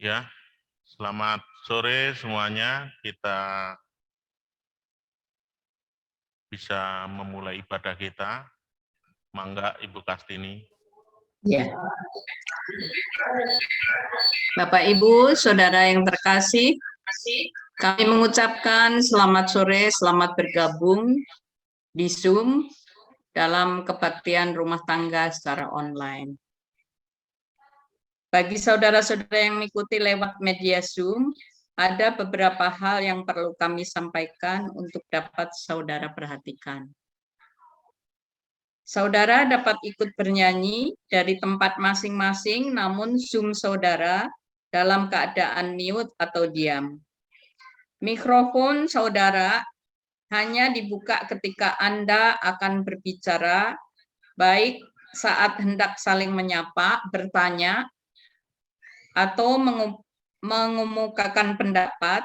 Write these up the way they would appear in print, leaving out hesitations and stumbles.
Ya, selamat sore semuanya. Kita bisa memulai ibadah kita. Mangga Ibu Kastini. Ya. Bapak Ibu, Saudara yang terkasih, kami mengucapkan selamat sore, selamat bergabung di Zoom dalam kebaktian rumah tangga secara online. Bagi saudara-saudara yang mengikuti lewat media Zoom, ada beberapa hal yang perlu kami sampaikan untuk dapat saudara perhatikan. Saudara dapat ikut bernyanyi dari tempat masing-masing, namun Zoom saudara dalam keadaan mute atau diam. Mikrofon saudara hanya dibuka ketika Anda akan berbicara, baik saat hendak saling menyapa, bertanya, atau mengemukakan pendapat.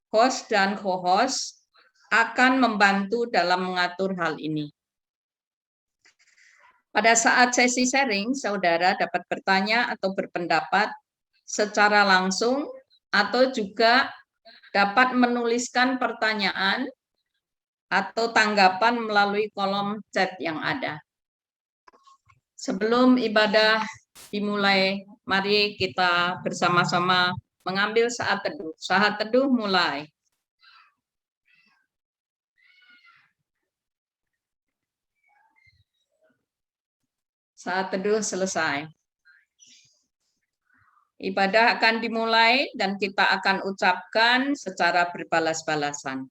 Host dan co-host akan membantu dalam mengatur hal ini. Pada saat sesi sharing, saudara dapat bertanya atau berpendapat secara langsung atau juga dapat menuliskan pertanyaan atau tanggapan melalui kolom chat yang ada. Sebelum ibadah dimulai, mari kita bersama-sama mengambil saat teduh. Saat teduh mulai. Saat teduh selesai. Ibadah akan dimulai dan kita akan ucapkan secara berbalas-balasan.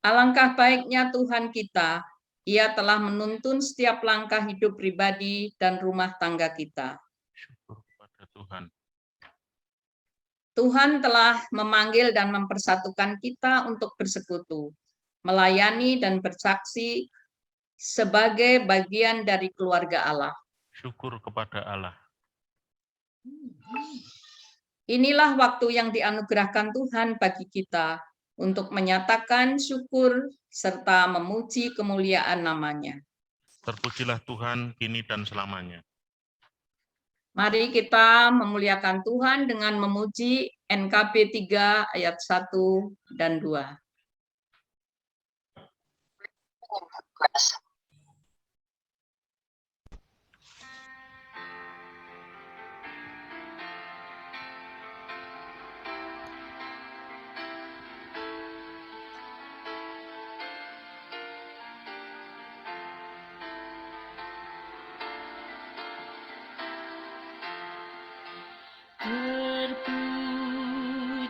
Alangkah baiknya Tuhan kita, Ia telah menuntun setiap langkah hidup pribadi dan rumah tangga kita. Syukur kepada Tuhan. Tuhan telah memanggil dan mempersatukan kita untuk bersekutu, melayani dan bersaksi sebagai bagian dari keluarga Allah. Syukur kepada Allah. Inilah waktu yang dianugerahkan Tuhan bagi kita untuk menyatakan syukur serta memuji kemuliaan namanya. Terpujilah Tuhan kini dan selamanya. Mari kita memuliakan Tuhan dengan memuji NKB 3 ayat 1 dan 2.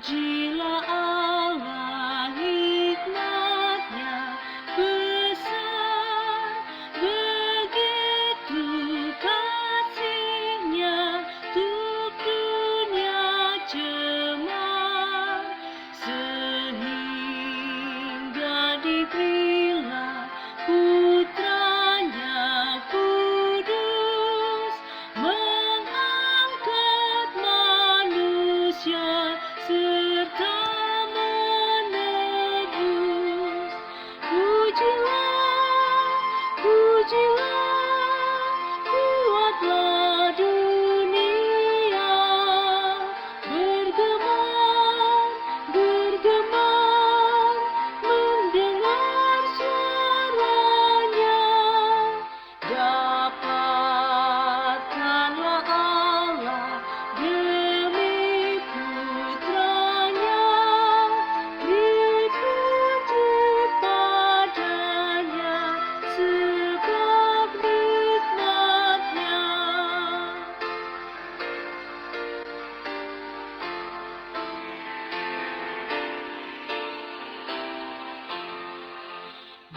Terpujilah Allah, hikmat-Nya besar, begitu kasih-Nya untuk dunia jemaat, sehingga diberilah Putranya kudus, mengangkat manusia serta menebus. Pujilah, pujilah, buatlah dunia bergemar, bergemar, mendengar suaranya. Dapatkanlah Allah demi Putranya, beri puji padanya sebab nikmat-Nya.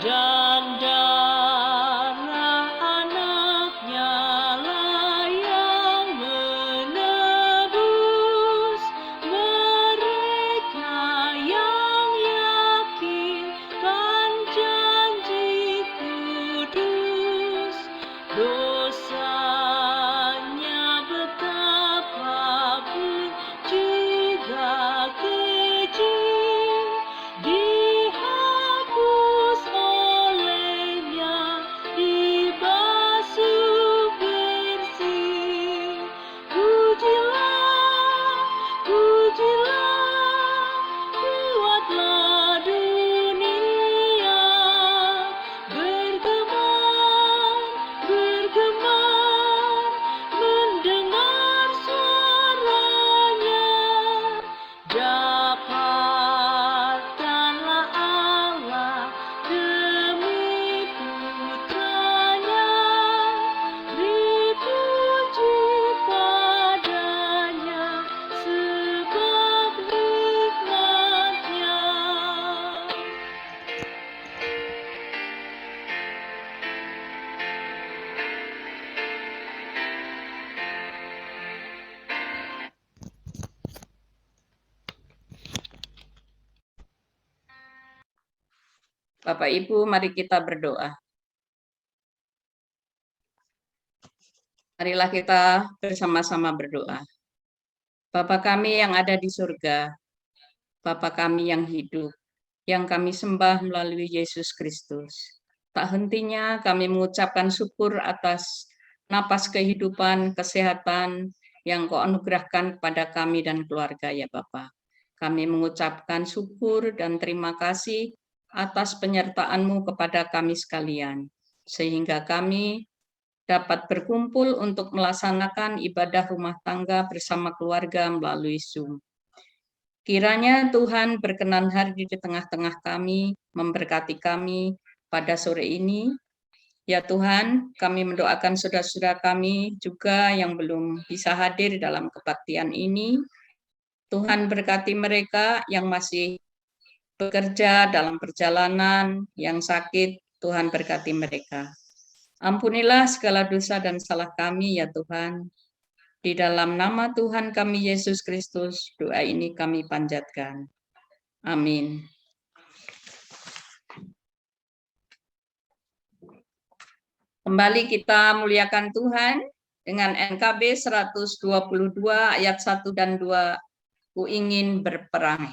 Dan darah anaknya lah yang menebus mereka yang yakinkan janji kudus. Dosanya betapapun juga kecil, dihapus Bapak Ibu, mari kita berdoa. Marilah kita bersama-sama berdoa. Bapa kami yang ada di surga, Bapa kami yang hidup, yang kami sembah melalui Yesus Kristus. Tak hentinya kami mengucapkan syukur atas napas kehidupan, kesehatan yang Kau anugerahkan kepada kami dan keluarga ya Bapa. Kami mengucapkan syukur dan terima kasih atas penyertaan-Mu kepada kami sekalian, sehingga kami dapat berkumpul untuk melaksanakan ibadah rumah tangga bersama keluarga melalui Zoom. Kiranya Tuhan berkenan hadir di tengah-tengah kami, memberkati kami pada sore ini. Ya Tuhan, kami mendoakan saudara-saudara kami juga yang belum bisa hadir dalam kebaktian ini. Tuhan berkati mereka yang masih bekerja dalam perjalanan, yang sakit, Tuhan berkati mereka. Ampunilah segala dosa dan salah kami ya Tuhan. Di dalam nama Tuhan kami Yesus Kristus, doa ini kami panjatkan. Amin. Kembali kita muliakan Tuhan dengan NKB 122 ayat 1 dan 2. Ku ingin berperang.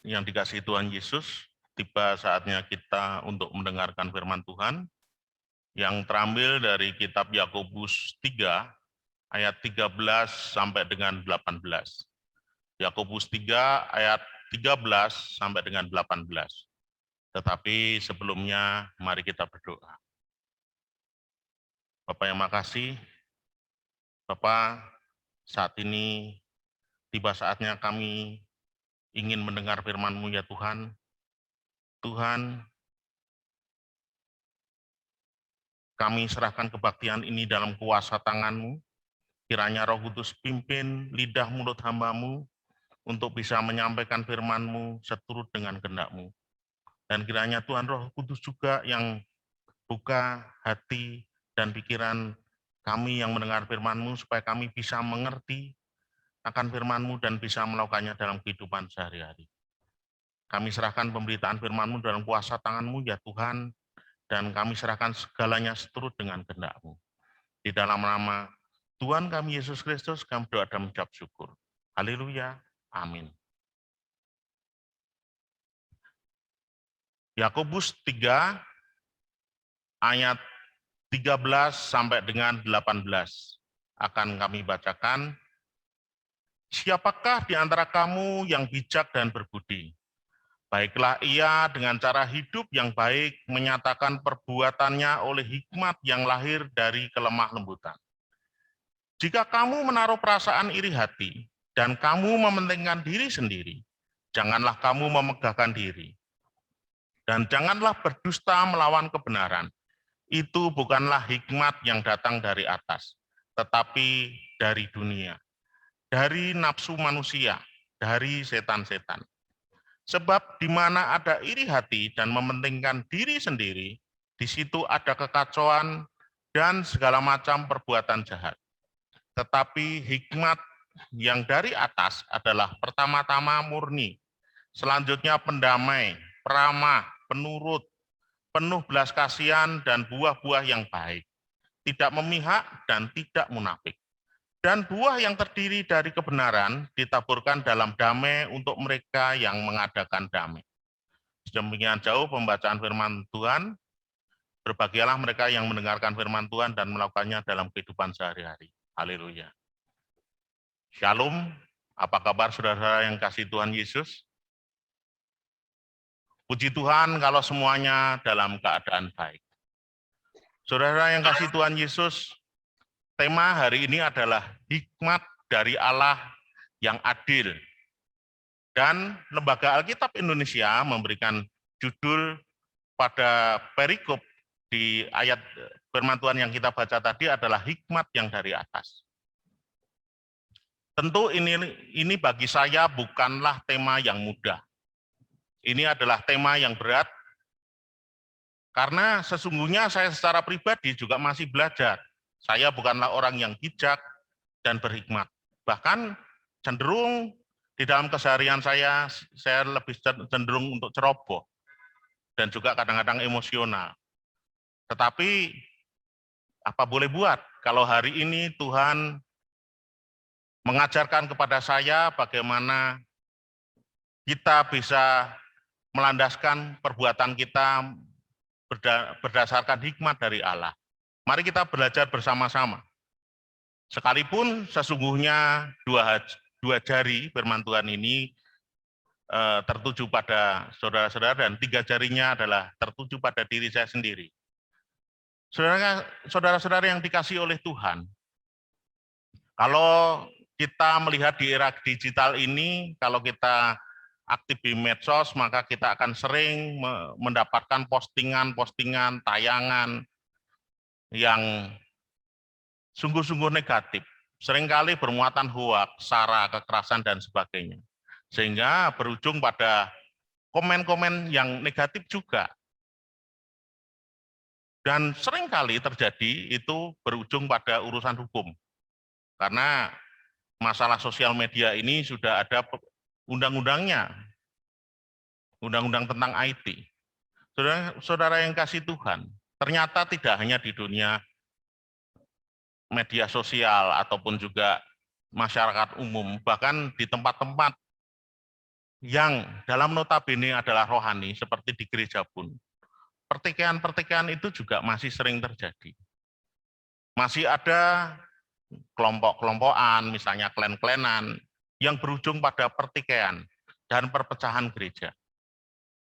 Yang dikasihi Tuhan Yesus, tiba saatnya kita untuk mendengarkan firman Tuhan yang terambil dari kitab Yakobus 3 ayat 13 sampai dengan 18. Yakobus 3 ayat 13 sampai dengan 18. Tetapi sebelumnya mari kita berdoa. Bapak yang makasih, Bapak, saat ini tiba saatnya kami ingin mendengar firman-Mu ya Tuhan. Tuhan, kami serahkan kebaktian ini dalam kuasa tangan-Mu. Kiranya Roh Kudus pimpin lidah mulut hamba-Mu untuk bisa menyampaikan firman-Mu seturut dengan kehendak-Mu. Dan kiranya Tuhan Roh Kudus juga yang buka hati dan pikiran kami yang mendengar firman-Mu supaya kami bisa mengerti akan firman-Mu dan bisa melakukannya dalam kehidupan sehari-hari. Kami serahkan pemberitaan firman-Mu dalam kuasa tangan-Mu ya Tuhan, dan kami serahkan segalanya seturut dengan kehendak-Mu. Di dalam nama Tuhan kami Yesus Kristus, kami berdoa dan mengucap syukur. Haleluya. Amin. Yakobus 3 ayat 13 sampai dengan 18 akan kami bacakan. Siapakah di antara kamu yang bijak dan berbudi? Baiklah ia dengan cara hidup yang baik menyatakan perbuatannya oleh hikmat yang lahir dari kelemah lembutan. Jika kamu menaruh perasaan iri hati dan kamu mementingkan diri sendiri, janganlah kamu memegahkan diri. Dan janganlah berdusta melawan kebenaran. Itu bukanlah hikmat yang datang dari atas, tetapi dari dunia, dari nafsu manusia, dari setan-setan. Sebab di mana ada iri hati dan mementingkan diri sendiri, di situ ada kekacauan dan segala macam perbuatan jahat. Tetapi hikmat yang dari atas adalah pertama-tama murni, selanjutnya pendamai, peramah, penurut, penuh belas kasihan dan buah-buah yang baik, tidak memihak dan tidak munafik. Dan buah yang terdiri dari kebenaran ditaburkan dalam damai untuk mereka yang mengadakan damai. Sedemikian jauh pembacaan firman Tuhan. Berbahagialah mereka yang mendengarkan firman Tuhan dan melakukannya dalam kehidupan sehari-hari. Haleluya. Shalom. Apa kabar saudara-saudara yang kasih Tuhan Yesus? Puji Tuhan kalau semuanya dalam keadaan baik. Saudara yang kasih Tuhan Yesus, tema hari ini adalah hikmat dari Allah yang adil. Dan Lembaga Alkitab Indonesia memberikan judul pada perikop di ayat firman Tuhan yang kita baca tadi adalah hikmat yang dari atas. Tentu ini bagi saya bukanlah tema yang mudah. Ini adalah tema yang berat, karena sesungguhnya saya secara pribadi juga masih belajar. Saya bukanlah orang yang bijak dan berhikmat. Bahkan cenderung di dalam keseharian saya lebih cenderung untuk ceroboh dan juga kadang-kadang emosional. Tetapi apa boleh buat kalau hari ini Tuhan mengajarkan kepada saya bagaimana kita bisa melandaskan perbuatan kita berdasarkan hikmat dari Allah. Mari kita belajar bersama-sama. Sekalipun sesungguhnya dua jari firman Tuhan ini tertuju pada saudara-saudara dan tiga jarinya adalah tertuju pada diri saya sendiri. Saudara-saudara yang dikasihi oleh Tuhan, kalau kita melihat di era digital ini, kalau kita aktif di medsos, maka kita akan sering mendapatkan postingan-postingan, tayangan yang sungguh-sungguh negatif. Seringkali bermuatan hoaks, sara, kekerasan, dan sebagainya. Sehingga berujung pada komen-komen yang negatif juga. Dan seringkali terjadi itu berujung pada urusan hukum. Karena masalah sosial media ini sudah ada undang-undangnya, undang-undang tentang IT. Saudara yang kasih Tuhan, ternyata tidak hanya di dunia media sosial ataupun juga masyarakat umum, bahkan di tempat-tempat yang dalam notabene adalah rohani, seperti di gereja pun, pertikaian-pertikaian itu juga masih sering terjadi. Masih ada kelompok-kelompokan, misalnya klan-klanan, yang berujung pada pertikaian dan perpecahan gereja.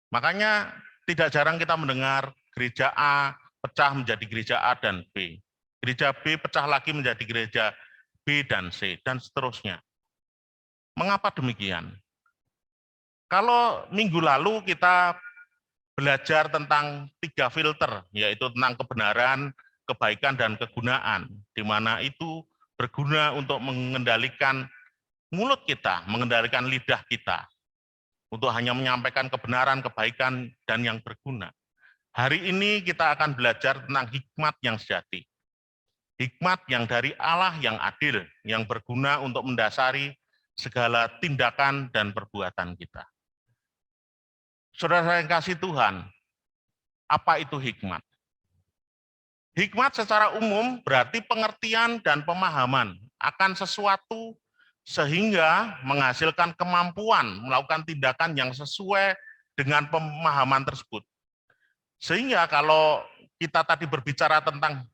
Makanya tidak jarang kita mendengar gereja A pecah menjadi gereja A dan B. Gereja B pecah lagi menjadi gereja B dan C, dan seterusnya. Mengapa demikian? Kalau minggu lalu kita belajar tentang 3 filter, yaitu tentang kebenaran, kebaikan, dan kegunaan, di mana itu berguna untuk mengendalikan mulut kita, mengendalikan lidah kita, untuk hanya menyampaikan kebenaran, kebaikan, dan yang berguna. Hari ini kita akan belajar tentang hikmat yang sejati. Hikmat yang dari Allah yang adil, yang berguna untuk mendasari segala tindakan dan perbuatan kita. Saudara yang kasih Tuhan, apa itu hikmat? Hikmat secara umum berarti pengertian dan pemahaman akan sesuatu sehingga menghasilkan kemampuan melakukan tindakan yang sesuai dengan pemahaman tersebut. Sehingga kalau kita tadi berbicara tentang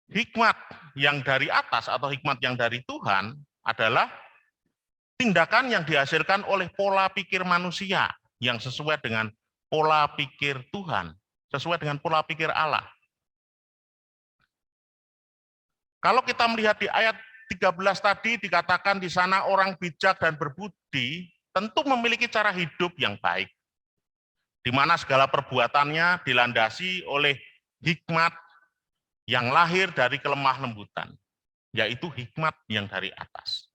hikmat yang dari atas atau hikmat yang dari Tuhan adalah tindakan yang dihasilkan oleh pola pikir manusia yang sesuai dengan pola pikir Tuhan, sesuai dengan pola pikir Allah. Kalau kita melihat di ayat 13 tadi dikatakan di sana orang bijak dan berbudi tentu memiliki cara hidup yang baik, di mana segala perbuatannya dilandasi oleh hikmat yang lahir dari kelemah lembutan, yaitu hikmat yang dari atas.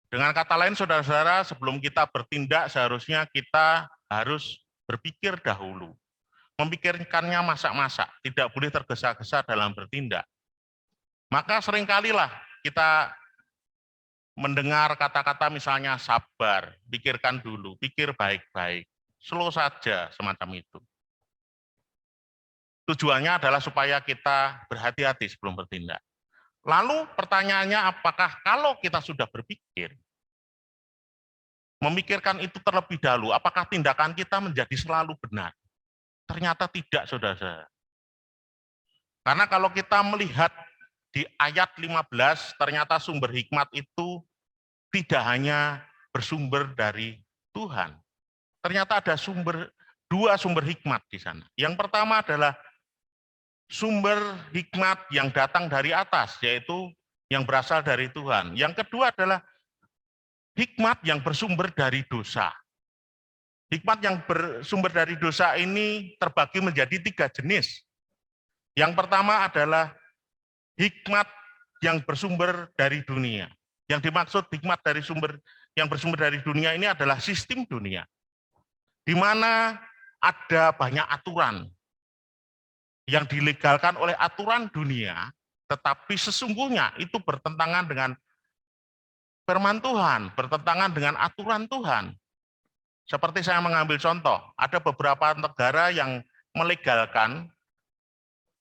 Dengan kata lain, saudara-saudara, sebelum kita bertindak, seharusnya kita harus berpikir dahulu. Memikirkannya masak-masak, tidak boleh tergesa-gesa dalam bertindak. Maka seringkalilah kita mendengar kata-kata misalnya sabar, pikirkan dulu, pikir baik-baik, slow saja, semacam itu. Tujuannya adalah supaya kita berhati-hati sebelum bertindak. Lalu pertanyaannya, apakah kalau kita sudah berpikir, memikirkan itu terlebih dahulu, apakah tindakan kita menjadi selalu benar? Ternyata tidak, saudara-saudara. Karena kalau kita melihat di ayat 15, ternyata sumber hikmat itu tidak hanya bersumber dari Tuhan. Ternyata ada dua sumber hikmat di sana. Yang pertama adalah sumber hikmat yang datang dari atas, yaitu yang berasal dari Tuhan. Yang kedua adalah hikmat yang bersumber dari dosa. Hikmat yang bersumber dari dosa ini terbagi menjadi 3 jenis. Yang pertama adalah hikmat yang bersumber dari dunia. Yang dimaksud hikmat yang bersumber dari dunia ini adalah sistem dunia, di mana ada banyak aturan yang dilegalkan oleh aturan dunia, tetapi sesungguhnya itu bertentangan dengan firman Tuhan, bertentangan dengan aturan Tuhan. Seperti saya mengambil contoh, ada beberapa negara yang melegalkan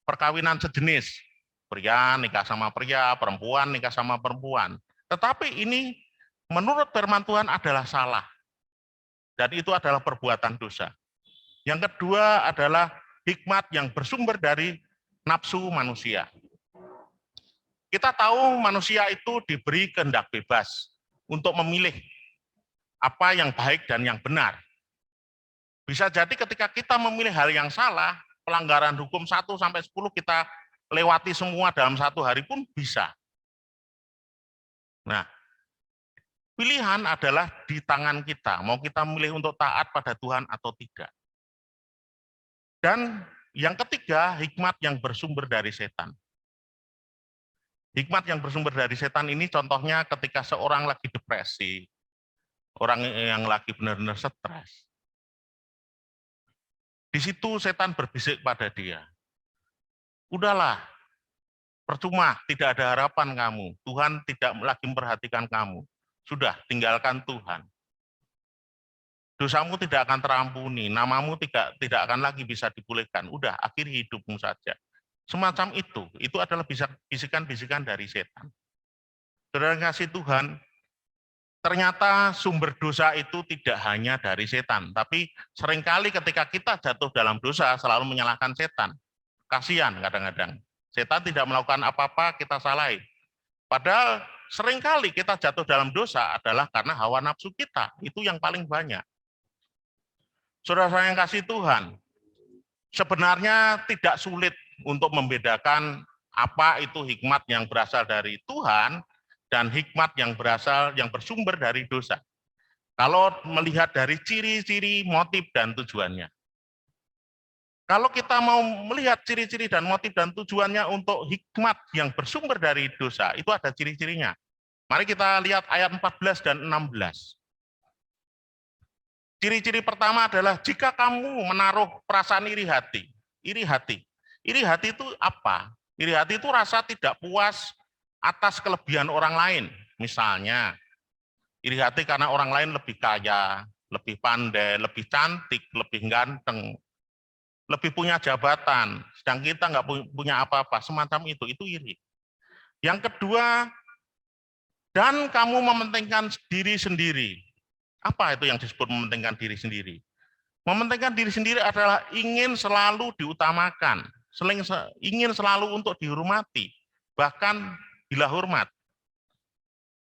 perkawinan sejenis. Pria nikah sama pria, perempuan nikah sama perempuan. Tetapi ini menurut firman Tuhan adalah salah. Dan itu adalah perbuatan dosa. Yang kedua adalah hikmat yang bersumber dari nafsu manusia. Kita tahu manusia itu diberi kehendak bebas untuk memilih apa yang baik dan yang benar. Bisa jadi ketika kita memilih hal yang salah, pelanggaran hukum 1 sampai 10 kita lewati semua dalam 1 hari pun bisa. Nah, pilihan adalah di tangan kita, mau kita memilih untuk taat pada Tuhan atau tidak. Dan yang ketiga, hikmat yang bersumber dari setan. Hikmat yang bersumber dari setan ini contohnya ketika seorang lagi depresi, orang yang lagi benar-benar stres. Di situ setan berbisik pada dia. Udahlah, percuma, tidak ada harapan kamu. Tuhan tidak lagi memperhatikan kamu. Sudah, tinggalkan Tuhan. Dosamu tidak akan terampuni, namamu tidak akan lagi bisa dipulihkan. Udah, akhiri hidupmu saja. Semacam itu adalah bisikan-bisikan dari setan. Saudara kasih Tuhan, ternyata sumber dosa itu tidak hanya dari setan, tapi seringkali ketika kita jatuh dalam dosa selalu menyalahkan setan. Kasihan kadang-kadang. Setan tidak melakukan apa-apa, kita salahin. Padahal seringkali kita jatuh dalam dosa adalah karena hawa nafsu kita. Itu yang paling banyak. Saudara yang kasih Tuhan, sebenarnya tidak sulit untuk membedakan apa itu hikmat yang berasal dari Tuhan dan hikmat yang bersumber dari dosa. Kalau melihat dari ciri-ciri, motif, dan tujuannya. Kalau kita mau melihat ciri-ciri dan motif dan tujuannya untuk hikmat yang bersumber dari dosa, itu ada ciri-cirinya. Mari kita lihat ayat 14 dan 16. Ciri-ciri pertama adalah jika kamu menaruh perasaan iri hati. Iri hati. Iri hati itu apa? Iri hati itu rasa tidak puas atas kelebihan orang lain. Misalnya, iri hati karena orang lain lebih kaya, lebih pandai, lebih cantik, lebih ganteng, lebih punya jabatan, sedang kita nggak punya apa-apa, semacam itu iri. Yang kedua, dan kamu mementingkan diri sendiri. Apa itu yang disebut mementingkan diri sendiri? Mementingkan diri sendiri adalah ingin selalu diutamakan, ingin selalu untuk dihormati, bahkan bila hormat.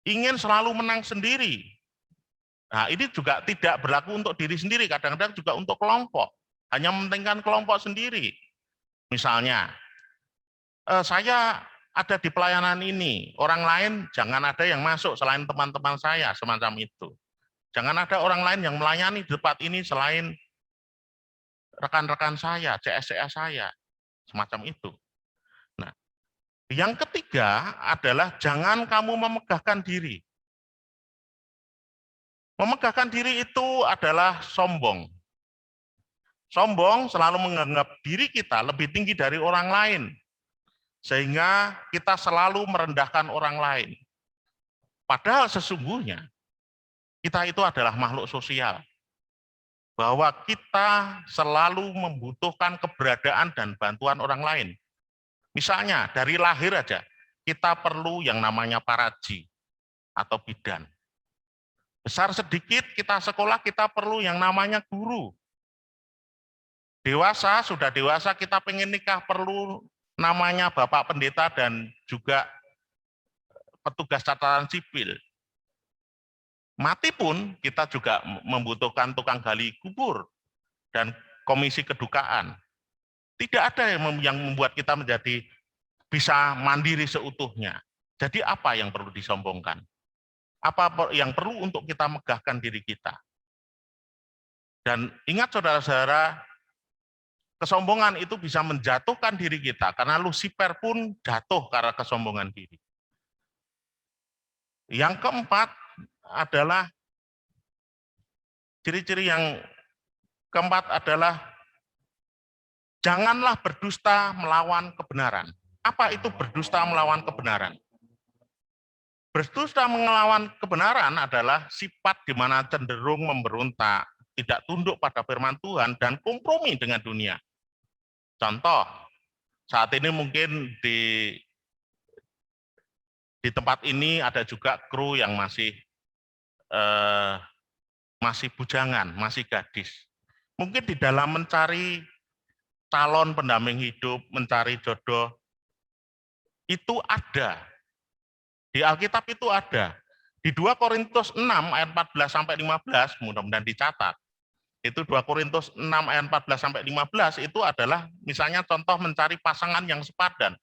Ingin selalu menang sendiri. Nah, ini juga tidak berlaku untuk diri sendiri, kadang-kadang juga untuk kelompok. Hanya mementingkan kelompok sendiri. Misalnya, saya ada di pelayanan ini, orang lain jangan ada yang masuk selain teman-teman saya, semacam itu. Jangan ada orang lain yang melayani di tempat ini selain rekan-rekan saya, CS-CS saya, semacam itu. Nah, yang ketiga adalah jangan kamu memegahkan diri. Memegahkan diri itu adalah sombong. Sombong selalu menganggap diri kita lebih tinggi dari orang lain, sehingga kita selalu merendahkan orang lain. Padahal sesungguhnya kita itu adalah makhluk sosial, bahwa kita selalu membutuhkan keberadaan dan bantuan orang lain. Misalnya dari lahir aja, kita perlu yang namanya paraji atau bidan. Besar sedikit kita sekolah, kita perlu yang namanya guru. Dewasa, sudah dewasa kita pengen nikah, perlu namanya bapak pendeta dan juga petugas catatan sipil. Mati pun kita juga membutuhkan tukang gali kubur dan komisi kedukaan. Tidak ada yang membuat kita menjadi bisa mandiri seutuhnya. Jadi apa yang perlu disombongkan? Apa yang perlu untuk kita megahkan diri kita? Dan ingat saudara-saudara, kesombongan itu bisa menjatuhkan diri kita, karena Lucifer pun jatuh karena kesombongan diri. Yang keempat adalah, ciri-ciri yang keempat adalah, janganlah berdusta melawan kebenaran. Apa itu berdusta melawan kebenaran? Berdusta melawan kebenaran adalah sifat di mana cenderung memberontak, tidak tunduk pada firman Tuhan, dan kompromi dengan dunia. Contoh, saat ini mungkin di tempat ini ada juga kru yang masih bujangan, masih gadis. Mungkin di dalam mencari calon pendamping hidup, mencari jodoh, itu ada. Di Alkitab itu ada. Di 2 Korintus 6 ayat 14 sampai 15, mudah-mudahan dicatat. Itu 2 Korintus 6 ayat 14 sampai 15 itu adalah misalnya contoh mencari pasangan yang sepadan.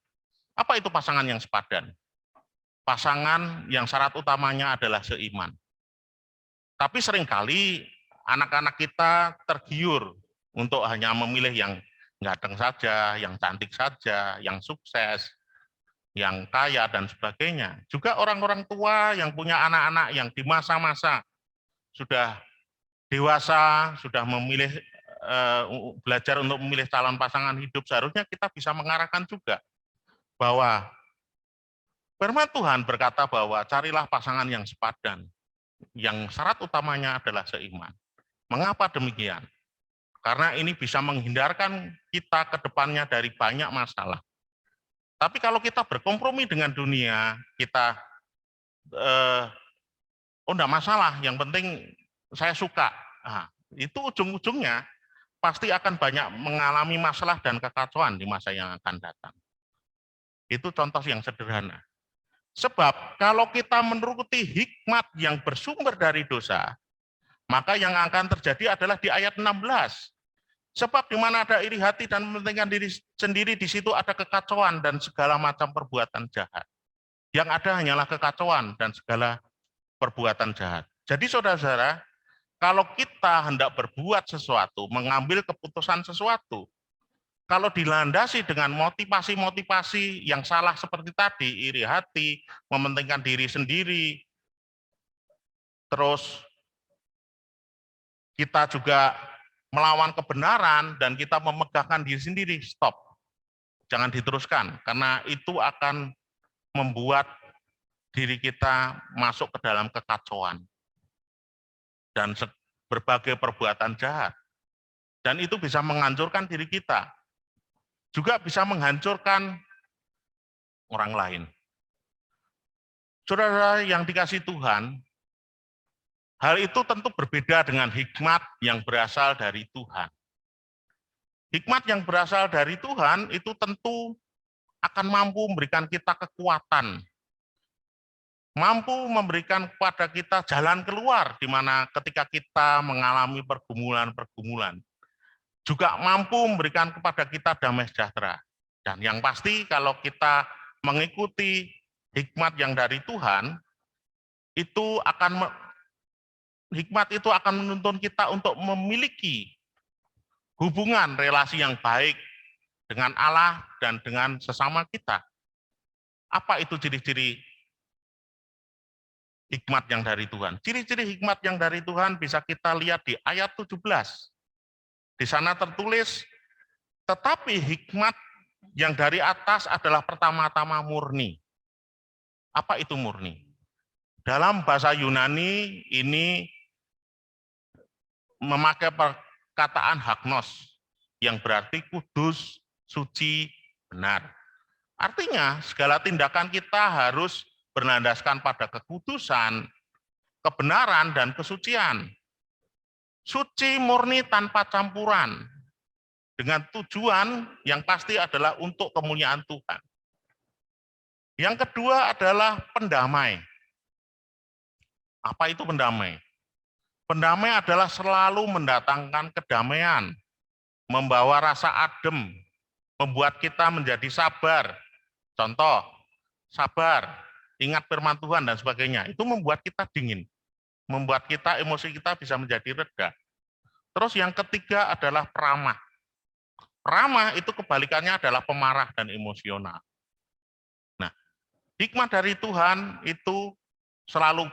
Apa itu pasangan yang sepadan? Pasangan yang syarat utamanya adalah seiman. Tapi seringkali anak-anak kita tergiur untuk hanya memilih yang ganteng saja, yang cantik saja, yang sukses, yang kaya, dan sebagainya. Juga orang-orang tua yang punya anak-anak yang di masa-masa sudah dewasa, sudah memilih belajar untuk memilih calon pasangan hidup, seharusnya kita bisa mengarahkan juga bahwa firman Tuhan berkata bahwa carilah pasangan yang sepadan, yang syarat utamanya adalah seiman. Mengapa demikian? Karena ini bisa menghindarkan kita ke depannya dari banyak masalah. Tapi kalau kita berkompromi dengan dunia, kita enggak masalah, yang penting saya suka. Nah, itu ujung-ujungnya pasti akan banyak mengalami masalah dan kekacauan di masa yang akan datang. Itu contoh yang sederhana. Sebab kalau kita menuruti hikmat yang bersumber dari dosa, maka yang akan terjadi adalah di ayat 16. Sebab di mana ada iri hati dan mementingkan diri sendiri, di situ ada kekacauan dan segala macam perbuatan jahat. Yang ada hanyalah kekacauan dan segala perbuatan jahat. Jadi saudara-saudara, kalau kita hendak berbuat sesuatu, mengambil keputusan sesuatu, kalau dilandasi dengan motivasi-motivasi yang salah seperti tadi, iri hati, mementingkan diri sendiri, terus kita juga melawan kebenaran dan kita memegahkan diri sendiri, stop. Jangan diteruskan, karena itu akan membuat diri kita masuk ke dalam kekacauan. Dan berbagai perbuatan jahat. Dan itu bisa menghancurkan diri kita. Juga bisa menghancurkan orang lain. Saudara yang dikasihi Tuhan, hal itu tentu berbeda dengan hikmat yang berasal dari Tuhan. Hikmat yang berasal dari Tuhan itu tentu akan mampu memberikan kita kekuatan, mampu memberikan kepada kita jalan keluar di mana ketika kita mengalami pergumulan-pergumulan, juga mampu memberikan kepada kita damai sejahtera. Dan yang pasti kalau kita mengikuti hikmat yang dari Tuhan, hikmat itu akan menuntun kita untuk memiliki hubungan relasi yang baik dengan Allah dan dengan sesama kita. Apa itu ciri-ciri hikmat yang dari Tuhan? Ciri-ciri hikmat yang dari Tuhan bisa kita lihat di ayat 17. Di sana tertulis, tetapi hikmat yang dari atas adalah pertama-tama murni. Apa itu murni? Dalam bahasa Yunani ini memakai perkataan hagnos, yang berarti kudus, suci, benar. Artinya segala tindakan kita harus berlandaskan pada kekudusan, kebenaran, dan kesucian. Suci murni tanpa campuran, dengan tujuan yang pasti adalah untuk kemuliaan Tuhan. Yang kedua adalah pendamai. Apa itu pendamai? Pendamai adalah selalu mendatangkan kedamaian, membawa rasa adem, membuat kita menjadi sabar. Contoh, sabar, ingat firman Tuhan dan sebagainya. Itu membuat kita dingin, membuat kita emosi kita bisa menjadi reda. Terus yang ketiga adalah peramah. Ramah itu kebalikannya adalah pemarah dan emosional. Nah, hikmat dari Tuhan itu selalu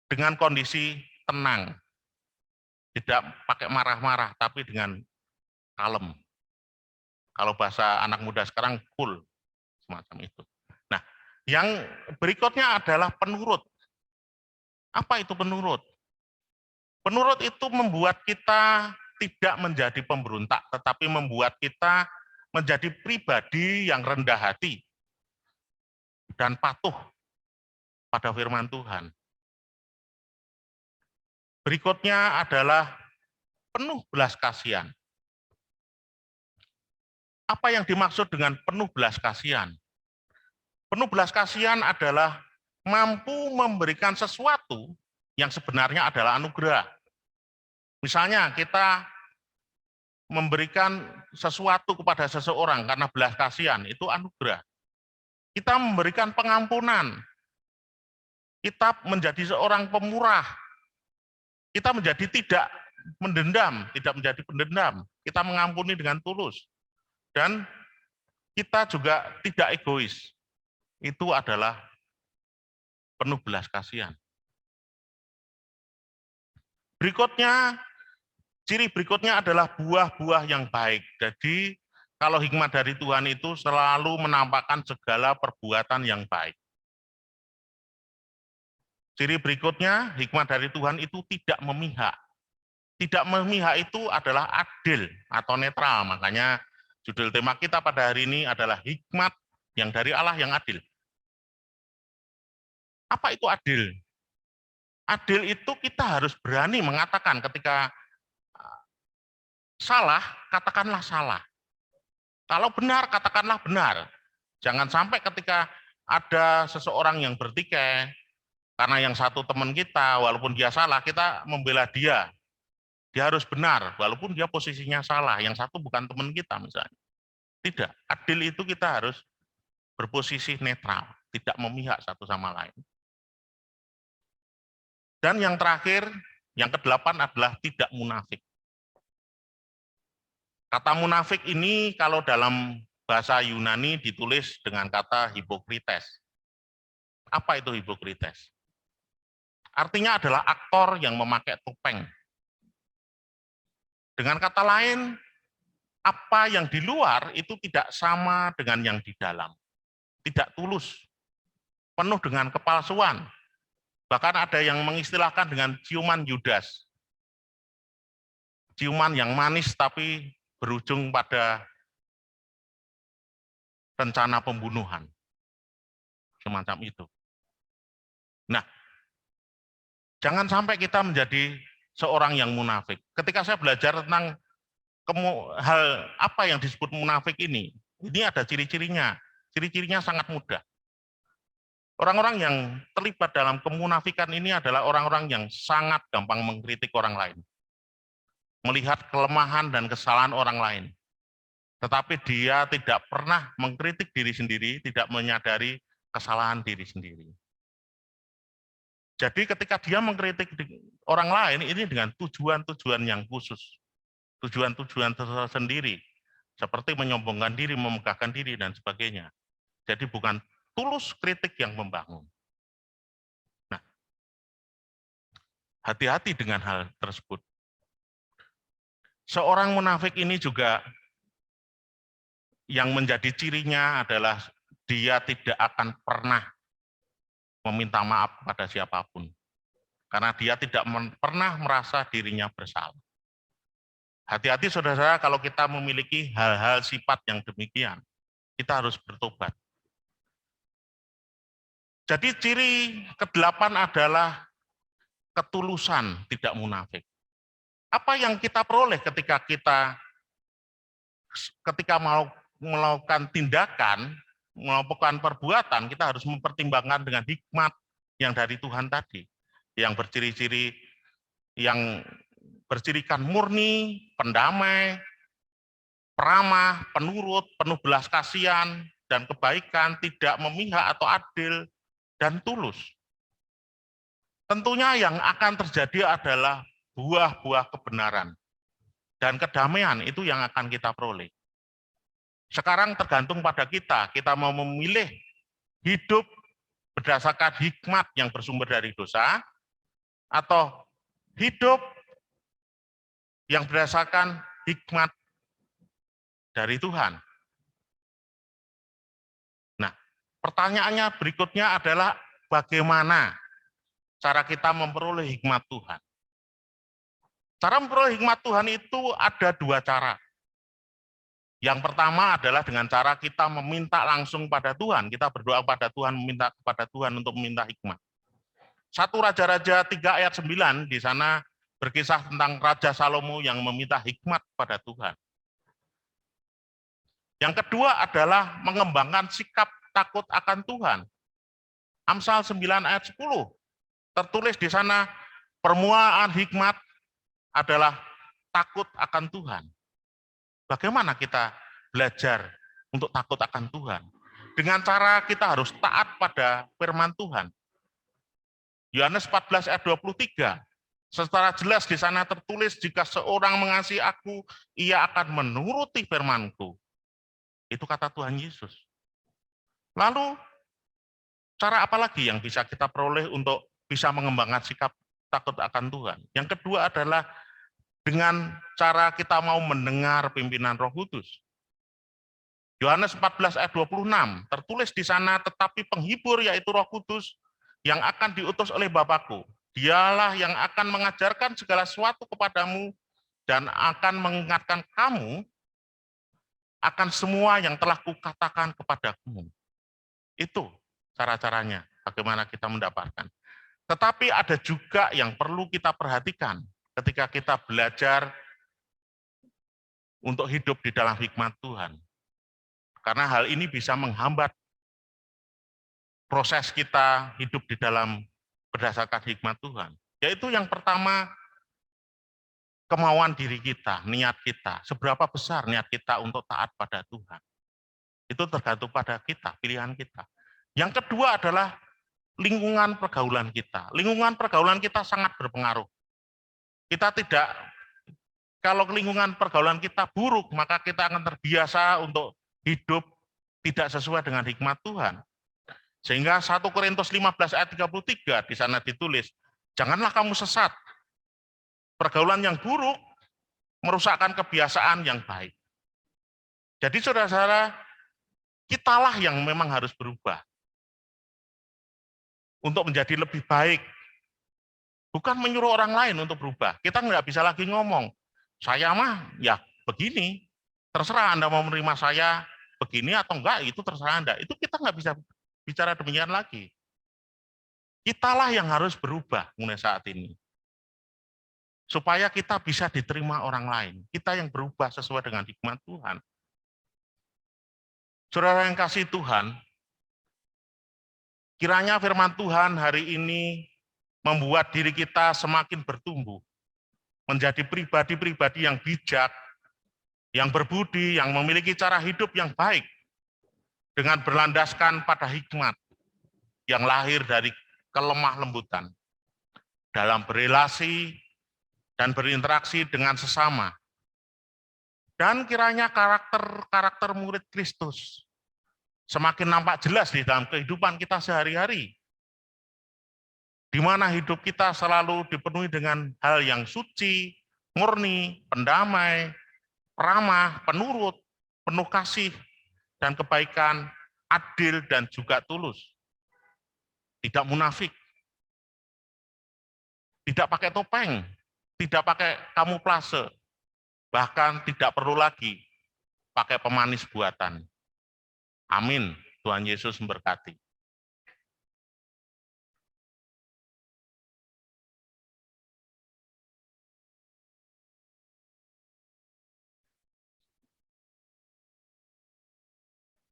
dengan kondisi tenang. Tidak pakai marah-marah, tapi dengan kalem. Kalau bahasa anak muda sekarang cool, semacam itu. Nah, yang berikutnya adalah penurut. Apa itu penurut? Penurut itu membuat kita tidak menjadi pemberontak, tetapi membuat kita menjadi pribadi yang rendah hati dan patuh pada firman Tuhan. Berikutnya adalah penuh belas kasihan. Apa yang dimaksud dengan penuh belas kasihan? Penuh belas kasihan adalah mampu memberikan sesuatu yang sebenarnya adalah anugerah. Misalnya kita memberikan sesuatu kepada seseorang karena belas kasihan, itu anugerah. Kita memberikan pengampunan. Kita menjadi seorang pemurah. Kita menjadi tidak mendendam, tidak menjadi pendendam. Kita mengampuni dengan tulus. Dan kita juga tidak egois. Itu adalah penuh belas kasihan. Ciri berikutnya adalah buah-buah yang baik. Jadi kalau hikmat dari Tuhan itu selalu menampakkan segala perbuatan yang baik. Ciri berikutnya, hikmat dari Tuhan itu tidak memihak. Tidak memihak itu adalah adil atau netral. Makanya judul tema kita pada hari ini adalah hikmat yang dari Allah yang adil. Apa itu adil? Adil itu kita harus berani mengatakan ketika salah, katakanlah salah. Kalau benar, katakanlah benar. Jangan sampai ketika ada seseorang yang bertikai, karena yang satu teman kita, walaupun dia salah, kita membela dia. Dia harus benar, walaupun dia posisinya salah. Yang satu bukan teman kita misalnya. Tidak, adil itu kita harus berposisi netral, tidak memihak satu sama lain. Dan yang terakhir, yang ke-8 adalah tidak munafik. Kata munafik ini kalau dalam bahasa Yunani ditulis dengan kata hipokrites. Apa itu hipokrites? Artinya adalah aktor yang memakai topeng. Dengan kata lain, apa yang di luar itu tidak sama dengan yang di dalam. Tidak tulus, penuh dengan kepalsuan. Bahkan ada yang mengistilahkan dengan ciuman Yudas. ciuman yang manis tapi berujung pada rencana pembunuhan. Semacam itu. Nah, jangan sampai kita menjadi seorang yang munafik. Ketika saya belajar tentang hal apa yang disebut munafik ini ada ciri-cirinya. Ciri-cirinya sangat mudah. Orang-orang yang terlibat dalam kemunafikan ini adalah orang-orang yang sangat gampang mengkritik orang lain. Melihat kelemahan dan kesalahan orang lain. Tetapi dia tidak pernah mengkritik diri sendiri, tidak menyadari kesalahan diri sendiri. Jadi ketika dia mengkritik orang lain, ini dengan tujuan-tujuan yang khusus. Tujuan-tujuan tersendiri. Seperti menyombongkan diri, memegahkan diri, dan sebagainya. Jadi bukan tulus kritik yang membangun. Nah, hati-hati dengan hal tersebut. Seorang munafik ini juga yang menjadi cirinya adalah dia tidak akan pernah meminta maaf pada siapapun. Karena dia tidak pernah merasa dirinya bersalah. Hati-hati saudara, kalau kita memiliki hal-hal sifat yang demikian, kita harus bertobat. Jadi ciri ke-8 adalah ketulusan, tidak munafik. Apa yang kita peroleh ketika mau melakukan tindakan, melakukan perbuatan, kita harus mempertimbangkan dengan hikmat yang dari Tuhan tadi, yang bercirikan murni, pendamai, peramah, penurut, penuh belas kasihan dan kebaikan, tidak memihak atau adil, dan tulus. Tentunya yang akan terjadi adalah buah-buah kebenaran dan kedamaian itu yang akan kita peroleh. Sekarang tergantung pada kita mau memilih hidup berdasarkan hikmat yang bersumber dari dosa, atau hidup yang berdasarkan hikmat dari Tuhan. Nah, pertanyaannya berikutnya adalah bagaimana cara kita memperoleh hikmat Tuhan. Cara memperoleh hikmat Tuhan itu ada 2 cara. Yang pertama adalah dengan cara kita meminta langsung pada Tuhan. Kita berdoa pada Tuhan, meminta kepada Tuhan untuk meminta hikmat. 1 Raja-Raja 3 ayat 9, di sana berkisah tentang Raja Salomo yang meminta hikmat pada Tuhan. Yang kedua adalah mengembangkan sikap takut akan Tuhan. Amsal 9 ayat 10, tertulis di sana, permulaan hikmat adalah takut akan Tuhan. Bagaimana kita belajar untuk takut akan Tuhan? Dengan cara kita harus taat pada firman Tuhan. Yohanes 14 ayat 23, secara jelas di sana tertulis, jika seorang mengasihi aku, ia akan menuruti firman-Ku. Itu kata Tuhan Yesus. Lalu, cara apa lagi yang bisa kita peroleh untuk bisa mengembangkan sikap takut akan Tuhan? Yang kedua adalah dengan cara kita mau mendengar pimpinan Roh Kudus. Yohanes 14 ayat 26, tertulis di sana, tetapi penghibur yaitu Roh Kudus yang akan diutus oleh Bapa-Ku. Dialah yang akan mengajarkan segala sesuatu kepadamu dan akan mengingatkan kamu akan semua yang telah Kukatakan kepadamu. Itu cara-caranya, bagaimana kita mendapatkan. Tetapi ada juga yang perlu kita perhatikan ketika kita belajar untuk hidup di dalam hikmat Tuhan. Karena hal ini bisa menghambat proses kita hidup di dalam berdasarkan hikmat Tuhan. Yaitu yang pertama, kemauan diri kita, niat kita. Seberapa besar niat kita untuk taat pada Tuhan. Itu tergantung pada kita, pilihan kita. Yang kedua adalah lingkungan pergaulan kita. Lingkungan pergaulan kita sangat berpengaruh. Kita tidak, kalau lingkungan pergaulan kita buruk, maka kita akan terbiasa untuk hidup tidak sesuai dengan hikmat Tuhan. Sehingga 1 Korintus 15 ayat 33 di sana ditulis, janganlah kamu sesat. Pergaulan yang buruk merusakkan kebiasaan yang baik. Jadi saudara-saudara, kitalah yang memang harus berubah untuk menjadi lebih baik. Bukan menyuruh orang lain untuk berubah. Kita nggak bisa lagi ngomong, Saya mah ya begini, terserah Anda mau menerima saya begini atau enggak, itu terserah Anda. Itu kita nggak bisa bicara demikian lagi. Kitalah yang harus berubah mulai saat ini. Supaya kita bisa diterima orang lain. Kita yang berubah sesuai dengan hikmat Tuhan. Saudara yang kasih Tuhan, kiranya firman Tuhan hari ini membuat diri kita semakin bertumbuh. Menjadi pribadi-pribadi yang bijak, yang berbudi, yang memiliki cara hidup yang baik, dengan berlandaskan pada hikmat yang lahir dari kelemah lembutan, dalam berelasi dan berinteraksi dengan sesama. Dan kiranya karakter murid Kristus semakin nampak jelas di dalam kehidupan kita sehari-hari, di mana hidup kita selalu dipenuhi dengan hal yang suci, murni, pendamai, ramah, penurut, penuh kasih dan kebaikan, adil dan juga tulus. Tidak munafik, tidak pakai topeng, tidak pakai kamuflase, bahkan tidak perlu lagi pakai pemanis buatan. Amin. Tuhan Yesus memberkati.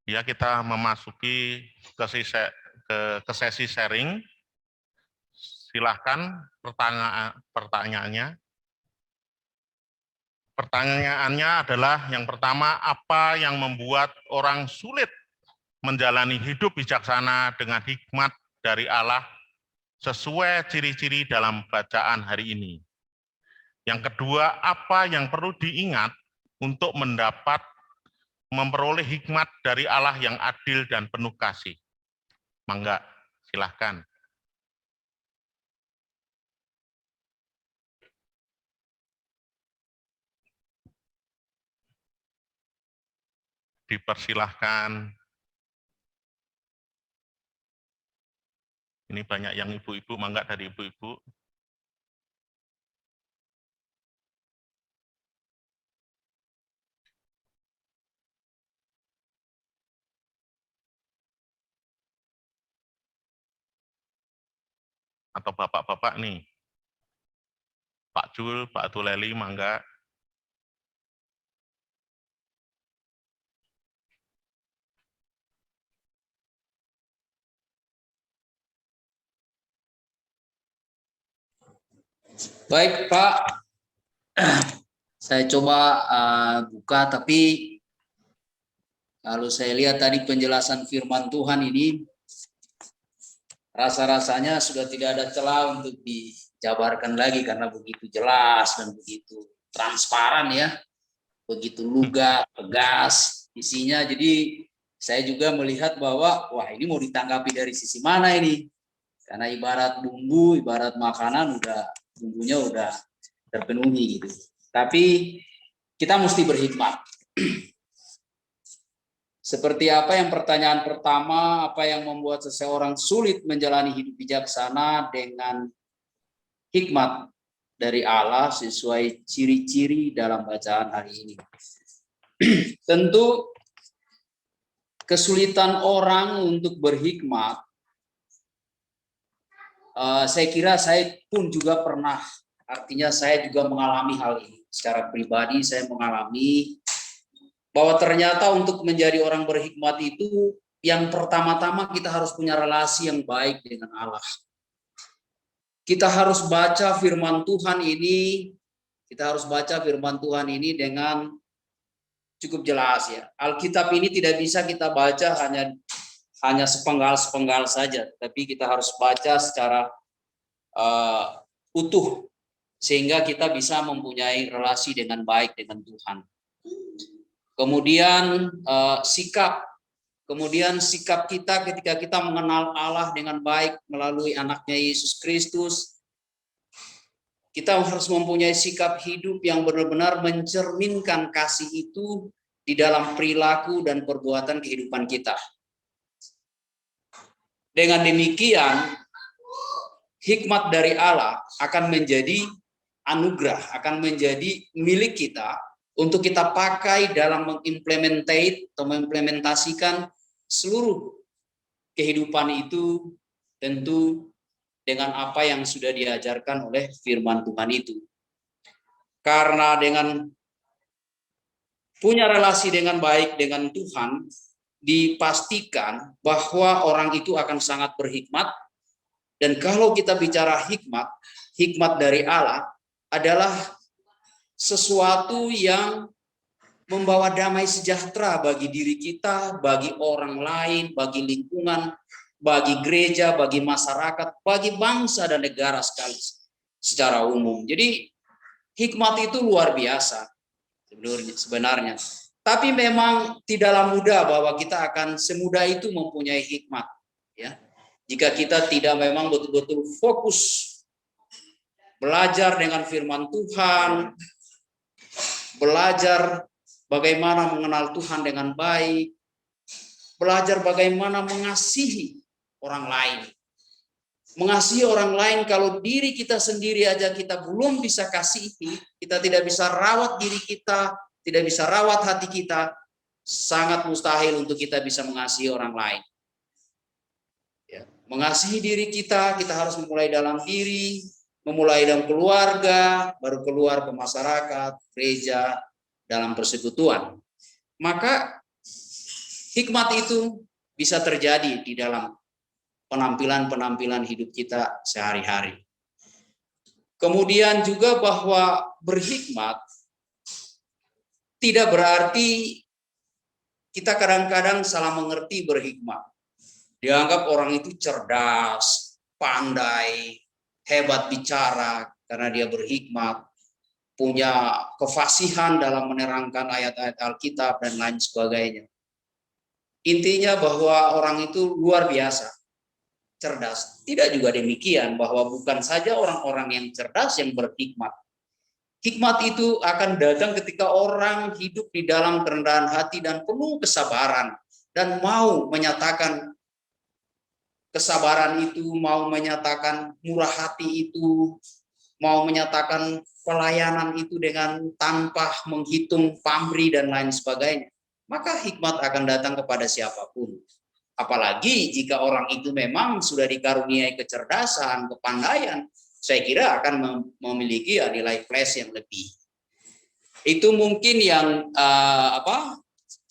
Ya, kita memasuki ke sesi sharing. Silahkan pertanyaannya. Pertanyaannya adalah yang pertama, apa yang membuat orang sulit menjalani hidup bijaksana dengan hikmat dari Allah sesuai ciri-ciri dalam bacaan hari ini? Yang kedua, apa yang perlu diingat untuk memperoleh hikmat dari Allah yang adil dan penuh kasih? Mangga, silahkan. Dipersilahkan. Ini banyak yang ibu-ibu, mangga dari ibu-ibu. Atau bapak-bapak nih. Pak Jul, Pak Tuleli, mangga. Baik, Pak. Saya coba buka, tapi kalau saya lihat tadi penjelasan firman Tuhan ini, rasa-rasanya sudah tidak ada celah untuk dijabarkan lagi karena begitu jelas dan begitu transparan ya, begitu lugas, tegas isinya. Jadi saya juga melihat bahwa wah ini mau ditanggapi dari sisi mana ini? Karena ibarat bumbu, ibarat makanan bumbunya udah terpenuhi gitu. Tapi kita mesti berhikmat. Seperti apa yang pertanyaan pertama, apa yang membuat seseorang sulit menjalani hidup bijaksana dengan hikmat dari Allah sesuai ciri-ciri dalam bacaan hari ini. Tentu kesulitan orang untuk berhikmat, saya kira saya pun juga pernah, artinya saya juga mengalami hal ini. Secara pribadi saya mengalami bahwa ternyata untuk menjadi orang berhikmat itu yang pertama-tama kita harus punya relasi yang baik dengan Allah. Kita harus baca firman Tuhan ini, dengan cukup jelas ya. Alkitab ini tidak bisa kita baca hanya sepenggal-sepenggal saja, tapi kita harus baca secara utuh sehingga kita bisa mempunyai relasi dengan baik dengan Tuhan. Kemudian sikap kita ketika kita mengenal Allah dengan baik melalui anaknya Yesus Kristus, kita harus mempunyai sikap hidup yang benar-benar mencerminkan kasih itu di dalam perilaku dan perbuatan kehidupan kita. Dengan demikian, hikmat dari Allah akan menjadi anugerah, akan menjadi milik kita untuk kita pakai dalam mengimplementasikan seluruh kehidupan itu, tentu dengan apa yang sudah diajarkan oleh firman Tuhan itu. Karena dengan punya relasi dengan baik dengan Tuhan, dipastikan bahwa orang itu akan sangat berhikmat. Dan kalau kita bicara hikmat, hikmat dari Allah adalah sesuatu yang membawa damai sejahtera bagi diri kita, bagi orang lain, bagi lingkungan, bagi gereja, bagi masyarakat, bagi bangsa dan negara sekali secara umum. Jadi hikmat itu luar biasa sebenarnya. Tapi memang tidaklah mudah bahwa kita akan semudah itu mempunyai hikmat, ya. Jika kita tidak memang betul-betul fokus belajar dengan firman Tuhan, belajar bagaimana mengenal Tuhan dengan baik, belajar bagaimana mengasihi orang lain. Mengasihi orang lain, kalau diri kita sendiri aja kita belum bisa kasihi, kita tidak bisa rawat diri kita, tidak bisa rawat hati kita, sangat mustahil untuk kita bisa mengasihi orang lain. Ya, mengasihi diri kita harus memulai dalam diri, memulai dalam keluarga, baru keluar ke masyarakat, gereja, dalam persekutuan. Maka hikmat itu bisa terjadi di dalam penampilan-penampilan hidup kita sehari-hari. Kemudian juga bahwa berhikmat tidak berarti kita kadang-kadang salah mengerti berhikmat. Dianggap orang itu cerdas, pandai, hebat bicara karena dia berhikmat, punya kefasihan dalam menerangkan ayat-ayat Alkitab dan lain sebagainya. Intinya bahwa orang itu luar biasa cerdas. Tidak juga demikian bahwa bukan saja orang-orang yang cerdas yang berhikmat. Hikmat itu akan datang ketika orang hidup di dalam kerendahan hati dan penuh kesabaran dan mau menyatakan kesabaran itu, mau menyatakan murah hati itu, mau menyatakan pelayanan itu dengan tanpa menghitung pamrih dan lain sebagainya. Maka hikmat akan datang kepada siapapun. Apalagi jika orang itu memang sudah dikaruniai kecerdasan, kepandaian, saya kira akan memiliki nilai plus yang lebih. Itu mungkin yang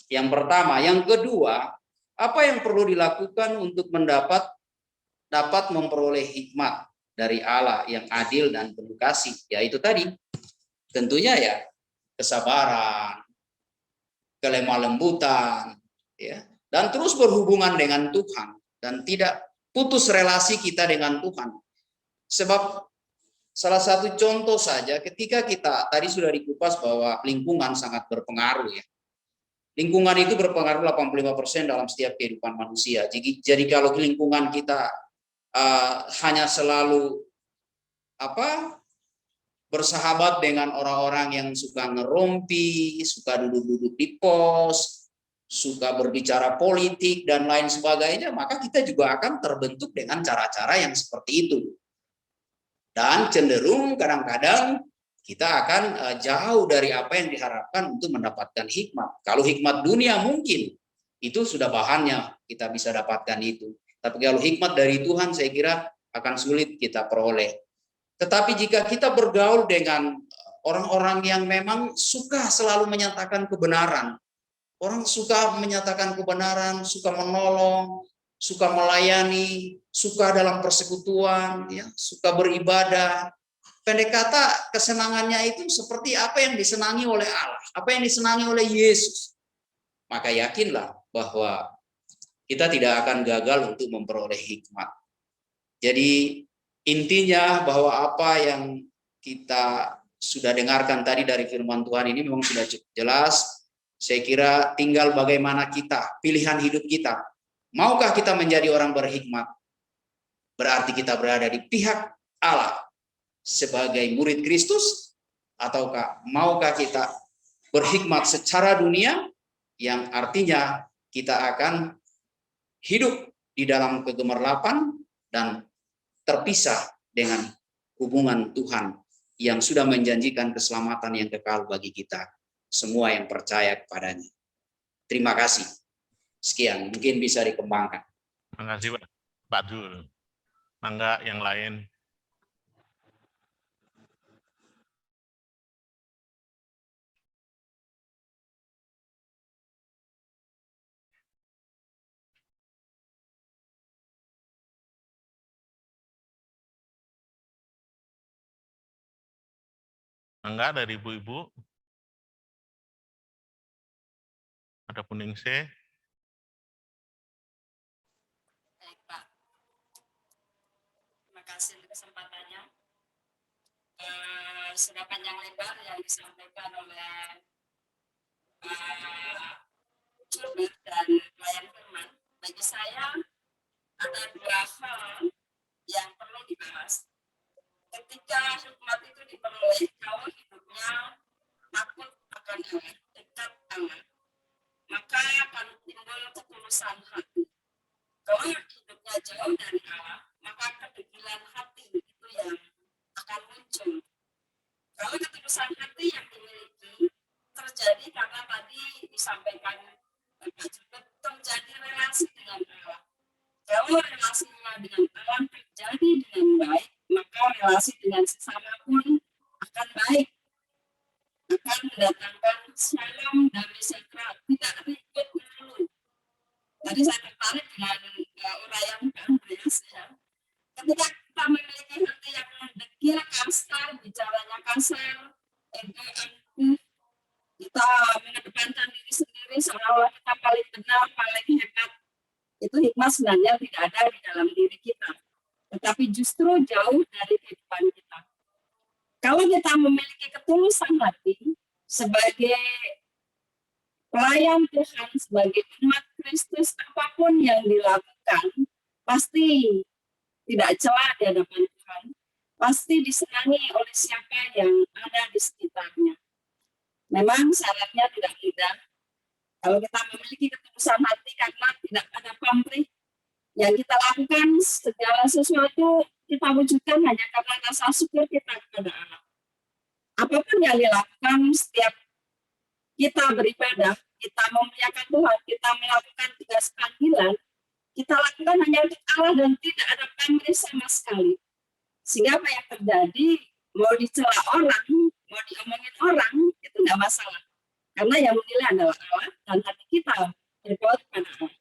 yang pertama. Yang kedua, apa yang perlu dilakukan untuk dapat memperoleh hikmat dari Allah yang adil dan penuh kasih? Yaitu tadi, tentunya ya kesabaran, kelemah lembutan, ya, dan terus berhubungan dengan Tuhan dan tidak putus relasi kita dengan Tuhan. Sebab salah satu contoh saja ketika kita tadi sudah dikupas bahwa lingkungan sangat berpengaruh, ya. Lingkungan itu berpengaruh 85% dalam setiap kehidupan manusia. Jadi kalau lingkungan kita hanya selalu bersahabat dengan orang-orang yang suka ngerumpi, suka duduk-duduk di pos, suka berbicara politik dan lain sebagainya, maka kita juga akan terbentuk dengan cara-cara yang seperti itu. Dan cenderung kadang-kadang kita akan jauh dari apa yang diharapkan untuk mendapatkan hikmat. Kalau hikmat dunia mungkin itu sudah bahannya kita bisa dapatkan itu. Tapi kalau hikmat dari Tuhan saya kira akan sulit kita peroleh. Tetapi jika kita bergaul dengan orang-orang yang memang suka selalu menyatakan kebenaran, orang suka menyatakan kebenaran, suka menolong, suka melayani, suka dalam persekutuan, ya, suka beribadah. Pendek kata, kesenangannya itu seperti apa yang disenangi oleh Allah, apa yang disenangi oleh Yesus. Maka yakinlah bahwa kita tidak akan gagal untuk memperoleh hikmat. Jadi intinya bahwa apa yang kita sudah dengarkan tadi dari firman Tuhan ini memang sudah jelas. Saya kira tinggal bagaimana kita, pilihan hidup kita. Maukah kita menjadi orang berhikmat? Berarti kita berada di pihak Allah sebagai murid Kristus, ataukah maukah kita berhikmat secara dunia, yang artinya kita akan hidup di dalam kegemerlapan dan terpisah dengan hubungan Tuhan yang sudah menjanjikan keselamatan yang kekal bagi kita semua yang percaya kepadanya. Terima kasih. Sekian, mungkin bisa dikembangkan. Terima kasih Pak Jul. Mangga yang lain. Mangga dari ibu-ibu. Ada Puningsih. Baik, Pak. Terima kasih untuk kesempatannya. Sudah panjang lebar yang disampaikan oleh Pak Gilbert dan pelayan firman. Bagi saya ada dua hal yang perlu dibahas. Ketika hikmat itu diperoleh, kalau hidupnya takut akan Allah, dekat Allah, maka akan timbul ketulusan hati. Kalau hidupnya jauh dari Allah, maka kedegilan hati itu yang akan muncul. Kalau ketulusan hati yang dimiliki terjadi karena tadi disampaikan Pak Jilbert, terjadi relasi dengan Allah. Kalau relasinya dengan Allah terjadi dengan baik, maka relasi dengan sesama pun akan baik, akan mendatangkan shalom, damai sejahtera, tidak ribut melulu. Tadi saya tertarik dengan uraian Pak Andreas ya. Ketika kita memiliki hati yang mendekil, kasar, bicaranya kasar, ego angkuh, kita mengedepankan diri sendiri seolah-olah kita paling benar, paling hebat, itu hikmah sebenarnya tidak ada di dalam diri kita, tetapi justru jauh dari kehidupan kita. Kalau kita memiliki ketulusan hati sebagai pelayan Tuhan, sebagai umat Kristus, apapun yang dilakukan pasti tidak celah di hadapan Tuhan, pasti disenangi oleh siapa yang ada di sekitarnya. Memang syaratnya tidak mudah. Kalau kita memiliki ketulusan hati karena tidak ada pamrih, yang kita lakukan segala sesuatu kita wujudkan hanya karena rasa syukur kita kepada Allah. Apapun yang dilakukan, setiap kita beribadah, kita memuliakan Tuhan, kita melakukan tugas panggilan, kita lakukan hanya untuk Allah dan tidak ada pamrih sama sekali. Sehingga apa yang terjadi, mau dicela orang, mau diomongin orang, itu nggak masalah. Karena yang menilai adalah Allah dan hati kita berbuat kepada Allah.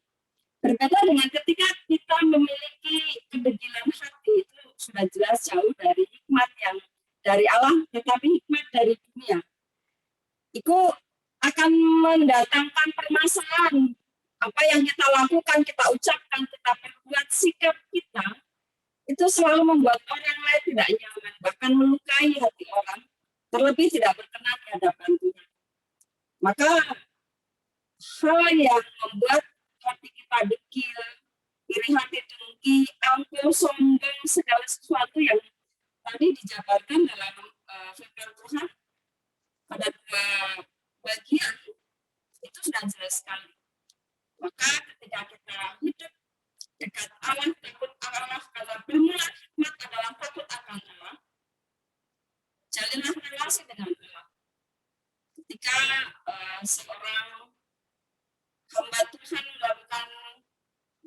Berbeda dengan ketika kita memiliki kedegilan hati, itu sudah jelas jauh dari hikmat yang dari Allah, tetapi hikmat dari dunia. Itu akan mendatangkan permasalahan. Apa yang kita lakukan, kita ucapkan, kita perbuat, sikap kita, itu selalu membuat orang lain tidak nyaman, bahkan melukai hati orang, terlebih tidak berkenan di hadapan Tuhan. Maka hal yang membuat hati kita dekil, iri hati, dengki, angkuh, sombong, segala sesuatu yang tadi dijabarkan dalam firman Tuhan pada dua bagian, itu sudah jelas sekali. Maka ketika kita hidup dekat Allah, takut Allah, karena bermula hikmat adalah takut akan Allah, jalinlah relasi dengan Allah. Ketika seorang hamba Tuhan melakukan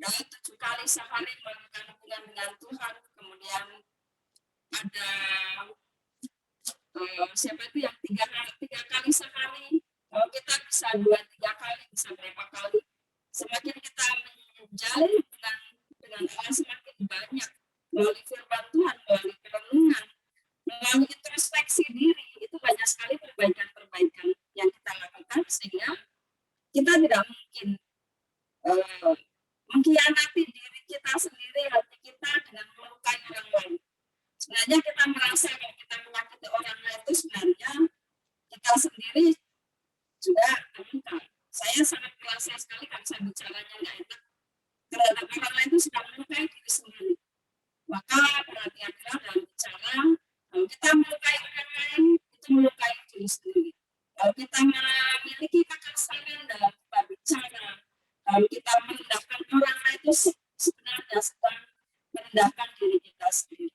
dalam 7 kali sehari melakukan hubungan dengan Tuhan, kemudian ada siapa itu yang 3 kali sehari, kalau kita bisa 2-3 kali, bisa berapa kali, semakin kita menjalin hubungan dengan Allah semakin banyak melalui firman Tuhan, melalui perenungan, melalui introspeksi diri, itu banyak sekali perbaikan-perbaikan yang kita lakukan sehingga kita tidak mungkin mengkhianati diri kita sendiri, hati kita dengan melukai orang lain. Sebenarnya kita merasa kalau kita menyakiti orang lain itu sebenarnya kita sendiri juga terluka. Saya sangat merasa sekali kalau saya bicaranya nggak enak terhadap orang lain itu sudah melukai diri sendiri. Maka perhatian-hatian dalam bicara, kalau kita melukai orang lain itu melukai diri sendiri. Kalau kita memiliki kekasaran dalam kita bicara, kalau kita merendahkan orang lain itu sebenarnya sedang merendahkan diri kita sendiri.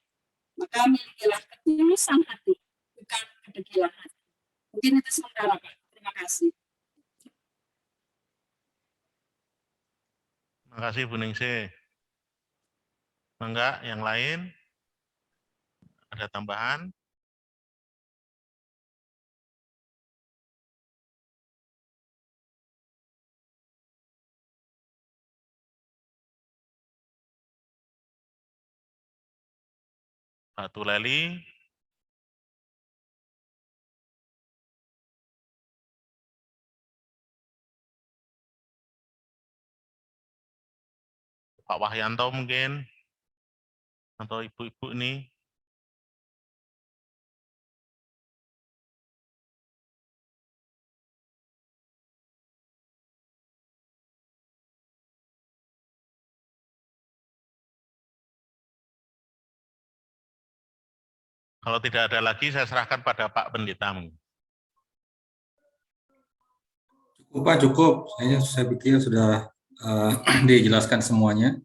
Maka milikilah ketulusan hati kasih Bu Ningsih. Enggak, yang lain? Ada tambahan? Pak Tuleli? Pak Wahyanto mungkin? Atau ibu-ibu ini? Kalau tidak ada lagi, saya serahkan pada Pak Pendeta. Cukup Pak, cukup. Saya pikir sudah dijelaskan semuanya.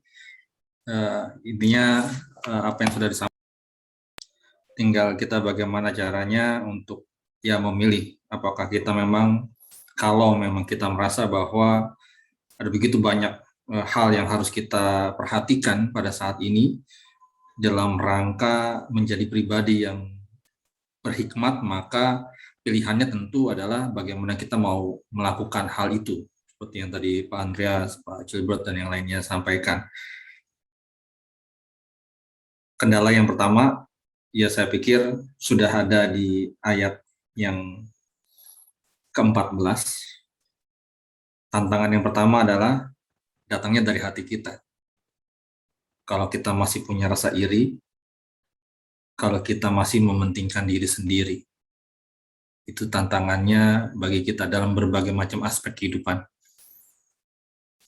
Intinya apa yang sudah disampaikan. Tinggal kita bagaimana caranya untuk ya memilih. Apakah kita memang, kalau memang kita merasa bahwa ada begitu banyak hal yang harus kita perhatikan pada saat ini dalam rangka menjadi pribadi yang berhikmat, maka pilihannya tentu adalah bagaimana kita mau melakukan hal itu. Seperti yang tadi Pak Andreas, Pak Gilbert, dan yang lainnya sampaikan. Kendala yang pertama, ya saya pikir sudah ada di ayat yang ke-14. Tantangan yang pertama adalah datangnya dari hati kita. Kalau kita masih punya rasa iri, kalau kita masih mementingkan diri sendiri, itu tantangannya bagi kita dalam berbagai macam aspek kehidupan.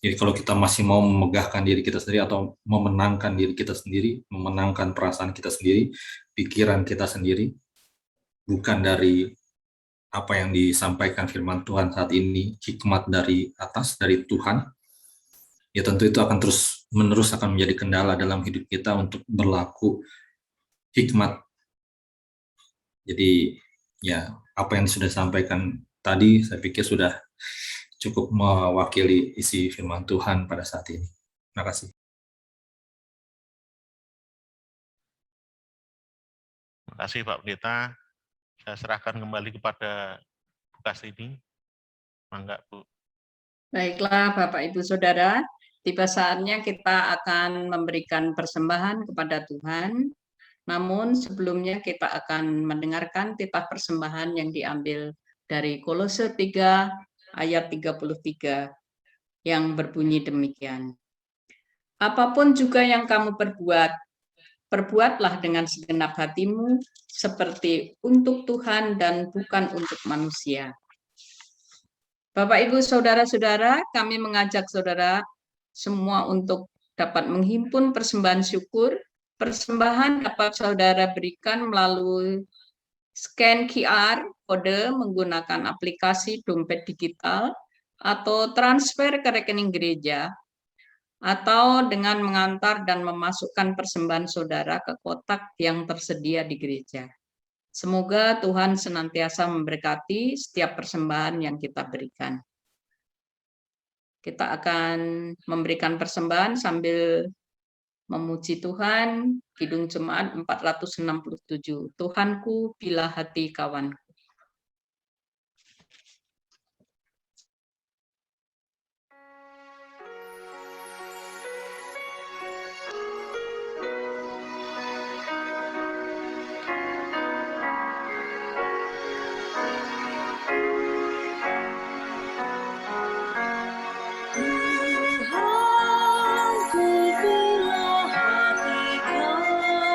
Jadi kalau kita masih mau memegahkan diri kita sendiri atau memenangkan diri kita sendiri, memenangkan perasaan kita sendiri, pikiran kita sendiri, bukan dari apa yang disampaikan firman Tuhan saat ini, hikmat dari atas, dari Tuhan, ya tentu itu akan terus-menerus akan menjadi kendala dalam hidup kita untuk berlaku hikmat. Jadi ya apa yang sudah disampaikan tadi saya pikir sudah cukup mewakili isi firman Tuhan pada saat ini. Terima kasih. Terima kasih Pak Pendeta. Saya serahkan kembali kepada Bu Kastini. Mangga Bu. Baiklah Bapak Ibu Saudara, tiba saatnya kita akan memberikan persembahan kepada Tuhan. Namun sebelumnya kita akan mendengarkan titah persembahan yang diambil dari Kolose 3 ayat 33 yang berbunyi demikian. Apapun juga yang kamu perbuat, perbuatlah dengan segenap hatimu seperti untuk Tuhan dan bukan untuk manusia. Bapak, Ibu, Saudara-saudara, kami mengajak saudara semua untuk dapat menghimpun persembahan syukur. Persembahan dapat saudara berikan melalui scan QR kode menggunakan aplikasi dompet digital atau transfer ke rekening gereja atau dengan mengantar dan memasukkan persembahan saudara ke kotak yang tersedia di gereja. Semoga Tuhan senantiasa memberkati setiap persembahan yang kita berikan. Kita akan memberikan persembahan sambil memuji Tuhan, Kidung Jemaat 467. Tuhanku, bila hati kawanku. Tuhanku, bila hati kawanku,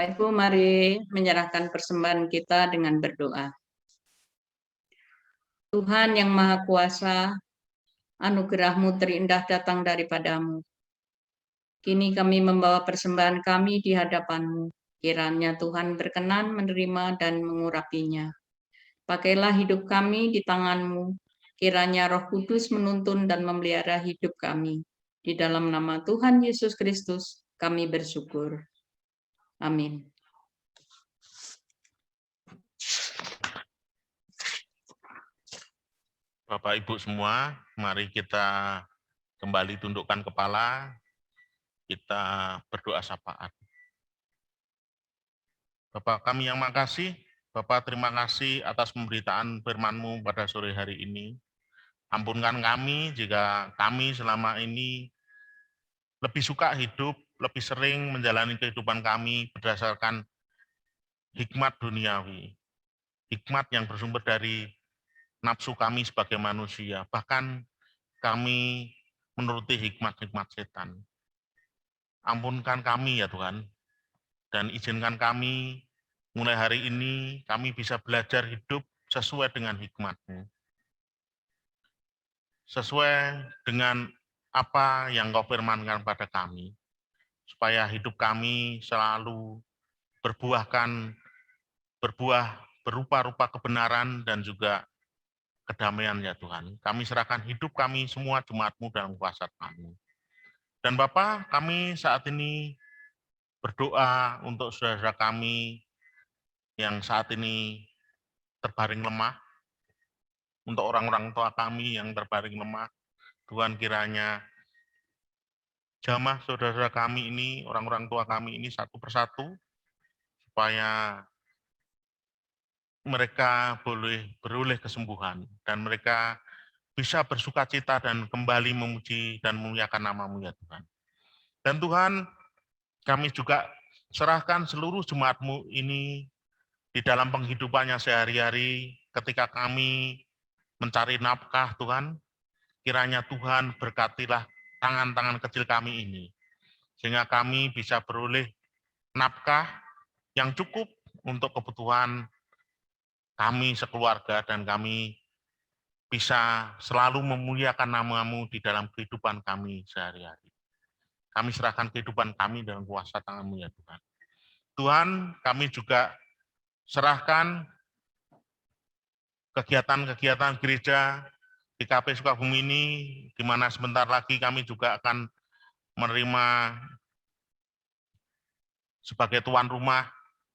Bapak Ibu, mari menyerahkan persembahan kita dengan berdoa. Tuhan yang Maha Kuasa, anugerah-Mu terindah datang daripadamu. Kini kami membawa persembahan kami di hadapan-Mu. Kiranya Tuhan berkenan menerima dan mengurapinya. Pakailah hidup kami di tangan-Mu. Kiranya Roh Kudus menuntun dan memelihara hidup kami. Di dalam nama Tuhan Yesus Kristus, kami bersyukur. Amin. Bapak Ibu semua, mari kita kembali tundukkan kepala, kita berdoa syafaat. Bapak kami yang makasih, Bapak terima kasih atas pemberitaan firman-Mu pada sore hari ini. Ampunkan kami jika kami selama ini lebih suka hidup, lebih sering menjalani kehidupan kami berdasarkan hikmat duniawi. Hikmat yang bersumber dari nafsu kami sebagai manusia. Bahkan kami menuruti hikmat-hikmat setan. Ampunkan kami ya Tuhan. Dan izinkan kami mulai hari ini kami bisa belajar hidup sesuai dengan hikmat-Mu. Sesuai dengan apa yang Kau firmankan pada kami. Supaya hidup kami selalu berbuah berupa-rupa kebenaran dan juga kedamaian ya Tuhan. Kami serahkan hidup kami semua jemaat-Mu dalam kuasa Tuhan. Dan Bapa, kami saat ini berdoa untuk saudara kami yang saat ini terbaring lemah, untuk orang-orang tua kami yang terbaring lemah. Tuhan kiranya jamah saudara kami ini, orang-orang tua kami ini satu persatu, supaya mereka boleh beroleh kesembuhan dan mereka bisa bersuka cita dan kembali memuji dan memuliakan nama-Mu ya Tuhan. Dan Tuhan, kami juga serahkan seluruh jemaat-Mu ini di dalam penghidupannya sehari-hari ketika kami mencari nafkah Tuhan. Kiranya Tuhan berkatilah tangan-tangan kecil kami ini. Sehingga kami bisa beroleh nafkah yang cukup untuk kebutuhan kami sekeluarga dan kami bisa selalu memuliakan nama-Mu di dalam kehidupan kami sehari-hari. Kami serahkan kehidupan kami dalam kuasa tangan-Mu ya Tuhan. Tuhan, kami juga serahkan kegiatan-kegiatan gereja GKP Sukabumi ini, di mana sebentar lagi kami juga akan menerima sebagai tuan rumah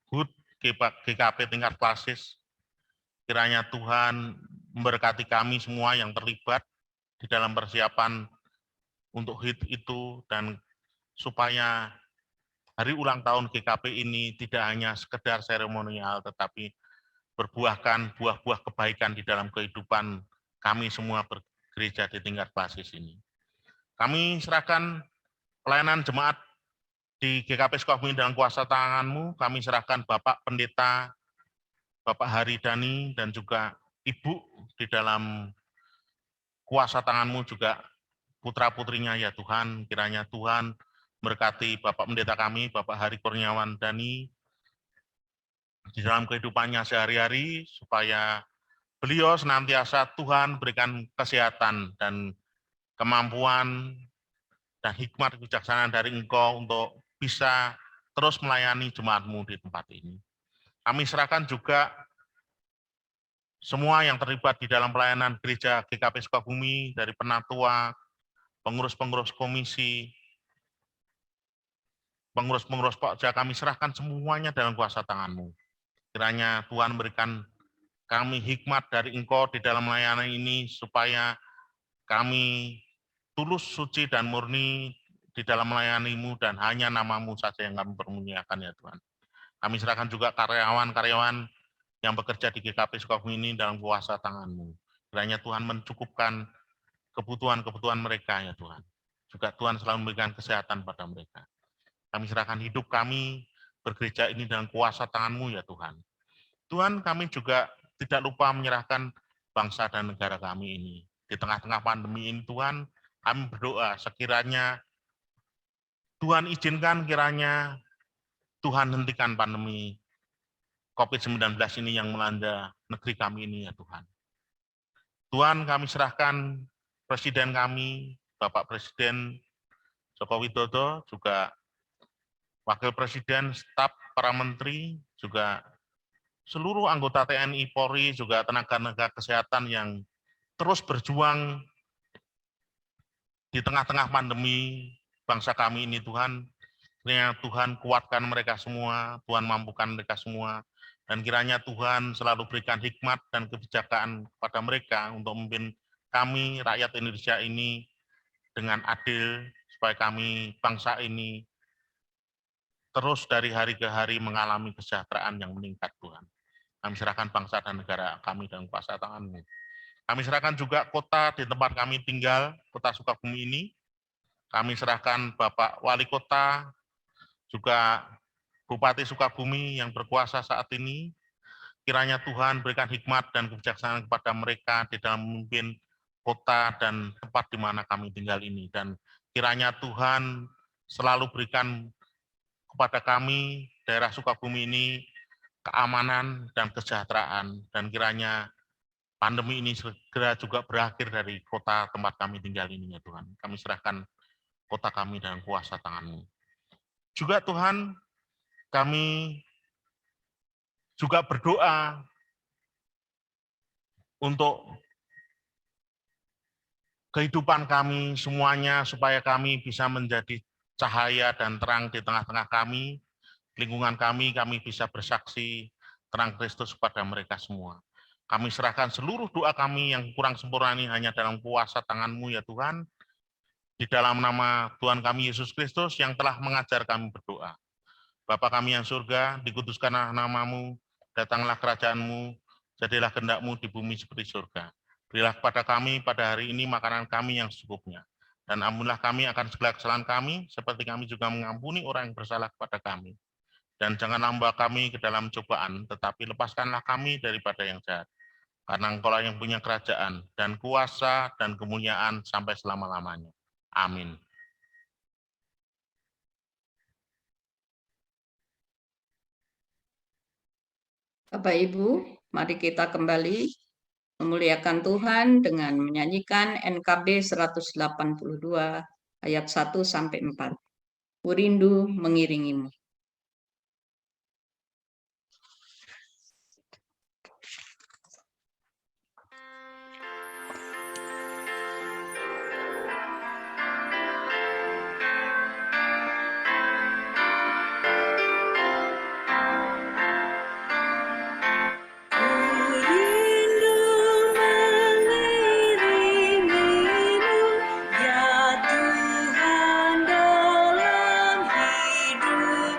HUT GKP tingkat klasis. Kiranya Tuhan memberkati kami semua yang terlibat di dalam persiapan untuk HUT itu, dan supaya hari ulang tahun GKP ini tidak hanya sekedar seremonial, tetapi berbuahkan buah-buah kebaikan di dalam kehidupan kami semua bergereja di tingkat klasis ini. Kami serahkan pelayanan jemaat di GKP Sukabumi dalam kuasa tangan-Mu. Kami serahkan Bapak Pendeta, Bapak Hari Dani, dan juga Ibu di dalam kuasa tangan-Mu, juga putra-putrinya ya Tuhan. Kiranya Tuhan berkati Bapak Pendeta kami, Bapak Hari Kurniawan Dani, di dalam kehidupannya sehari-hari, supaya beliau senantiasa Tuhan berikan kesehatan dan kemampuan dan hikmat kebijaksanaan dari Engkau untuk bisa terus melayani jemaat-Mu di tempat ini. Kami serahkan juga semua yang terlibat di dalam pelayanan gereja GKP Sukabumi, dari penatua, pengurus-pengurus komisi, pengurus-pengurus pokja, kami serahkan semuanya dalam kuasa tangan-Mu. Kiranya Tuhan berikan kami hikmat dari Engkau di dalam melayani ini, supaya kami tulus, suci, dan murni di dalam melayani-Mu, dan hanya nama-Mu saja yang kami permuliakan ya Tuhan. Kami serahkan juga karyawan-karyawan yang bekerja di GKP Sukabumi ini dalam kuasa tangan-Mu. Kiranya Tuhan mencukupkan kebutuhan-kebutuhan mereka ya Tuhan. Juga Tuhan selalu memberikan kesehatan pada mereka. Kami serahkan hidup kami bergereja ini dalam kuasa tangan-Mu ya Tuhan. Tuhan, kami juga tidak lupa menyerahkan bangsa dan negara kami ini. Di tengah-tengah pandemi ini Tuhan, kami berdoa sekiranya Tuhan izinkan kiranya Tuhan hentikan pandemi COVID-19 ini yang melanda negeri kami ini ya Tuhan. Tuhan, kami serahkan Presiden kami, Bapak Presiden Joko Widodo, juga Wakil Presiden, staf para menteri, juga seluruh anggota TNI, Polri, juga tenaga-tenaga kesehatan yang terus berjuang di tengah-tengah pandemi bangsa kami ini Tuhan. Kiranya Tuhan kuatkan mereka semua, Tuhan mampukan mereka semua, dan kiranya Tuhan selalu berikan hikmat dan kebijakan kepada mereka untuk memimpin kami, rakyat Indonesia ini dengan adil, supaya kami, bangsa ini, terus dari hari ke hari mengalami kesejahteraan yang meningkat Tuhan. Kami serahkan bangsa dan negara kami dalam kuasa tangan-Mu. Kami serahkan juga kota di tempat kami tinggal, kota Sukabumi ini. Kami serahkan Bapak Wali Kota, juga Bupati Sukabumi yang berkuasa saat ini. Kiranya Tuhan berikan hikmat dan kebijaksanaan kepada mereka di dalam memimpin kota dan tempat di mana kami tinggal ini. Dan kiranya Tuhan selalu berikan kepada kami, daerah Sukabumi ini, keamanan dan kesejahteraan. Dan kiranya pandemi ini segera juga berakhir dari kota tempat kami tinggal ini ya Tuhan. Kami serahkan kota kami dalam kuasa tangan-Mu. Juga Tuhan, kami juga berdoa untuk kehidupan kami semuanya, supaya kami bisa menjadi cahaya dan terang di tengah-tengah kami, lingkungan kami bisa bersaksi terang Kristus kepada mereka semua. Kami serahkan seluruh doa kami yang kurang sempurna ini hanya dalam kuasa tangan-Mu ya Tuhan, di dalam nama Tuhan kami Yesus Kristus yang telah mengajar kami berdoa. Bapa kami yang surga, dikuduskanlah nama-Mu, datanglah kerajaan-Mu, jadilah kehendak-Mu di bumi seperti surga. Berilah kepada kami pada hari ini makanan kami yang secukupnya. Dan ampunilah kami akan segala kesalahan kami, seperti kami juga mengampuni orang yang bersalah kepada kami. Dan janganlah membawa kami ke dalam cobaan, tetapi lepaskanlah kami daripada yang jahat. Karena Engkau-lah yang punya kerajaan, dan kuasa, dan kemuliaan sampai selama-lamanya. Amin. Bapak Ibu, mari kita kembali memuliakan Tuhan dengan menyanyikan NKB 182 ayat 1 sampai 4. Ku rindu mengiringimu. Ya Tuhan dalam hidup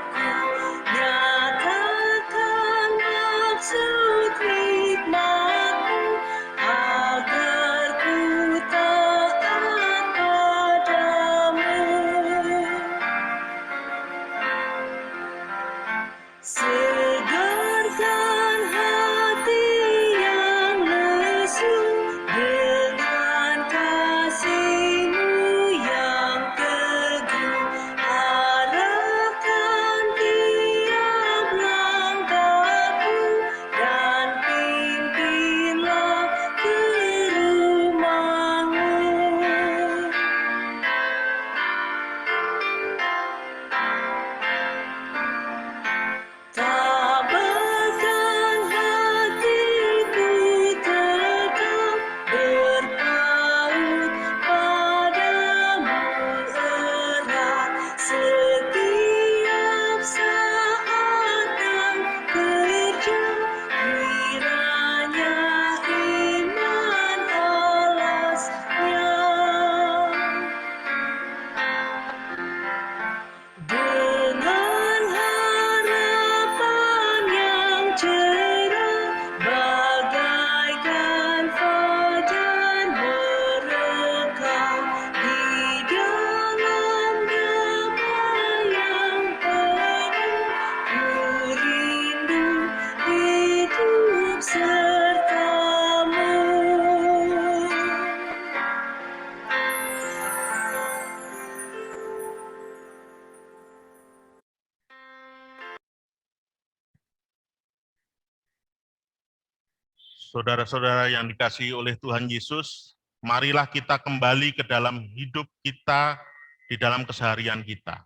Saudara-saudara yang dikasihi oleh Tuhan Yesus, marilah kita kembali ke dalam hidup kita, di dalam keseharian kita.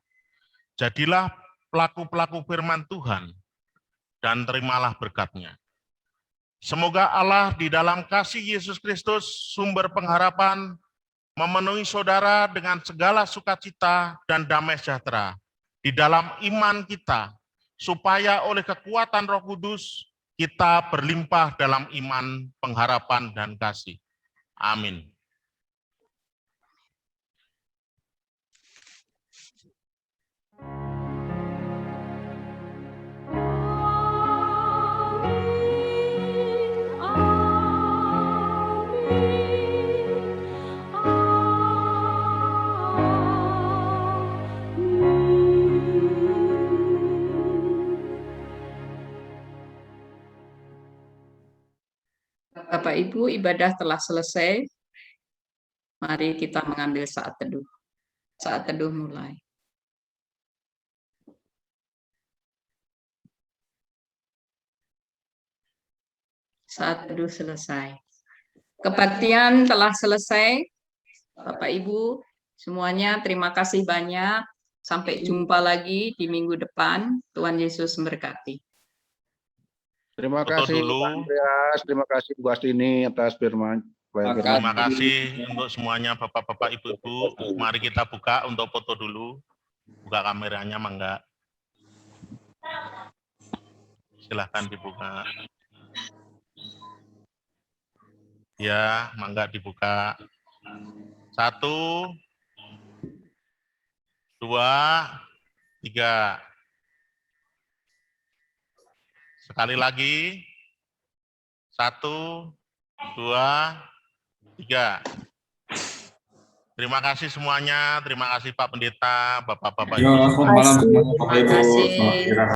Jadilah pelaku-pelaku firman Tuhan, dan terimalah berkat-Nya. Semoga Allah di dalam kasih Yesus Kristus, sumber pengharapan, memenuhi saudara dengan segala sukacita dan damai sejahtera di dalam iman kita, supaya oleh kekuatan Roh Kudus kita berlimpah dalam iman, pengharapan, dan kasih. Amin. Bapak Ibu, ibadah telah selesai. Mari kita mengambil saat teduh. Saat teduh mulai. Saat teduh selesai. Kebaktian telah selesai. Bapak Ibu, semuanya terima kasih banyak. Sampai jumpa lagi di minggu depan. Tuhan Yesus memberkati. Terima Foto kasih dulu. Pak Andreas, terima kasih Bu Astini atas firman. Terima kasih untuk semuanya Bapak-bapak, Ibu-ibu. Mari kita buka untuk foto dulu. Buka kameranya, Mangga. Silahkan dibuka. Ya, Mangga dibuka. 1, 2, 3. Sekali lagi. 1, 2, 3. Terima kasih semuanya. Terima kasih Pak Pendeta, Bapak-bapak, Ya, Ibu. selamat malam semuanya, Bapak Terima Ibu. kasih. Selamat istirahat.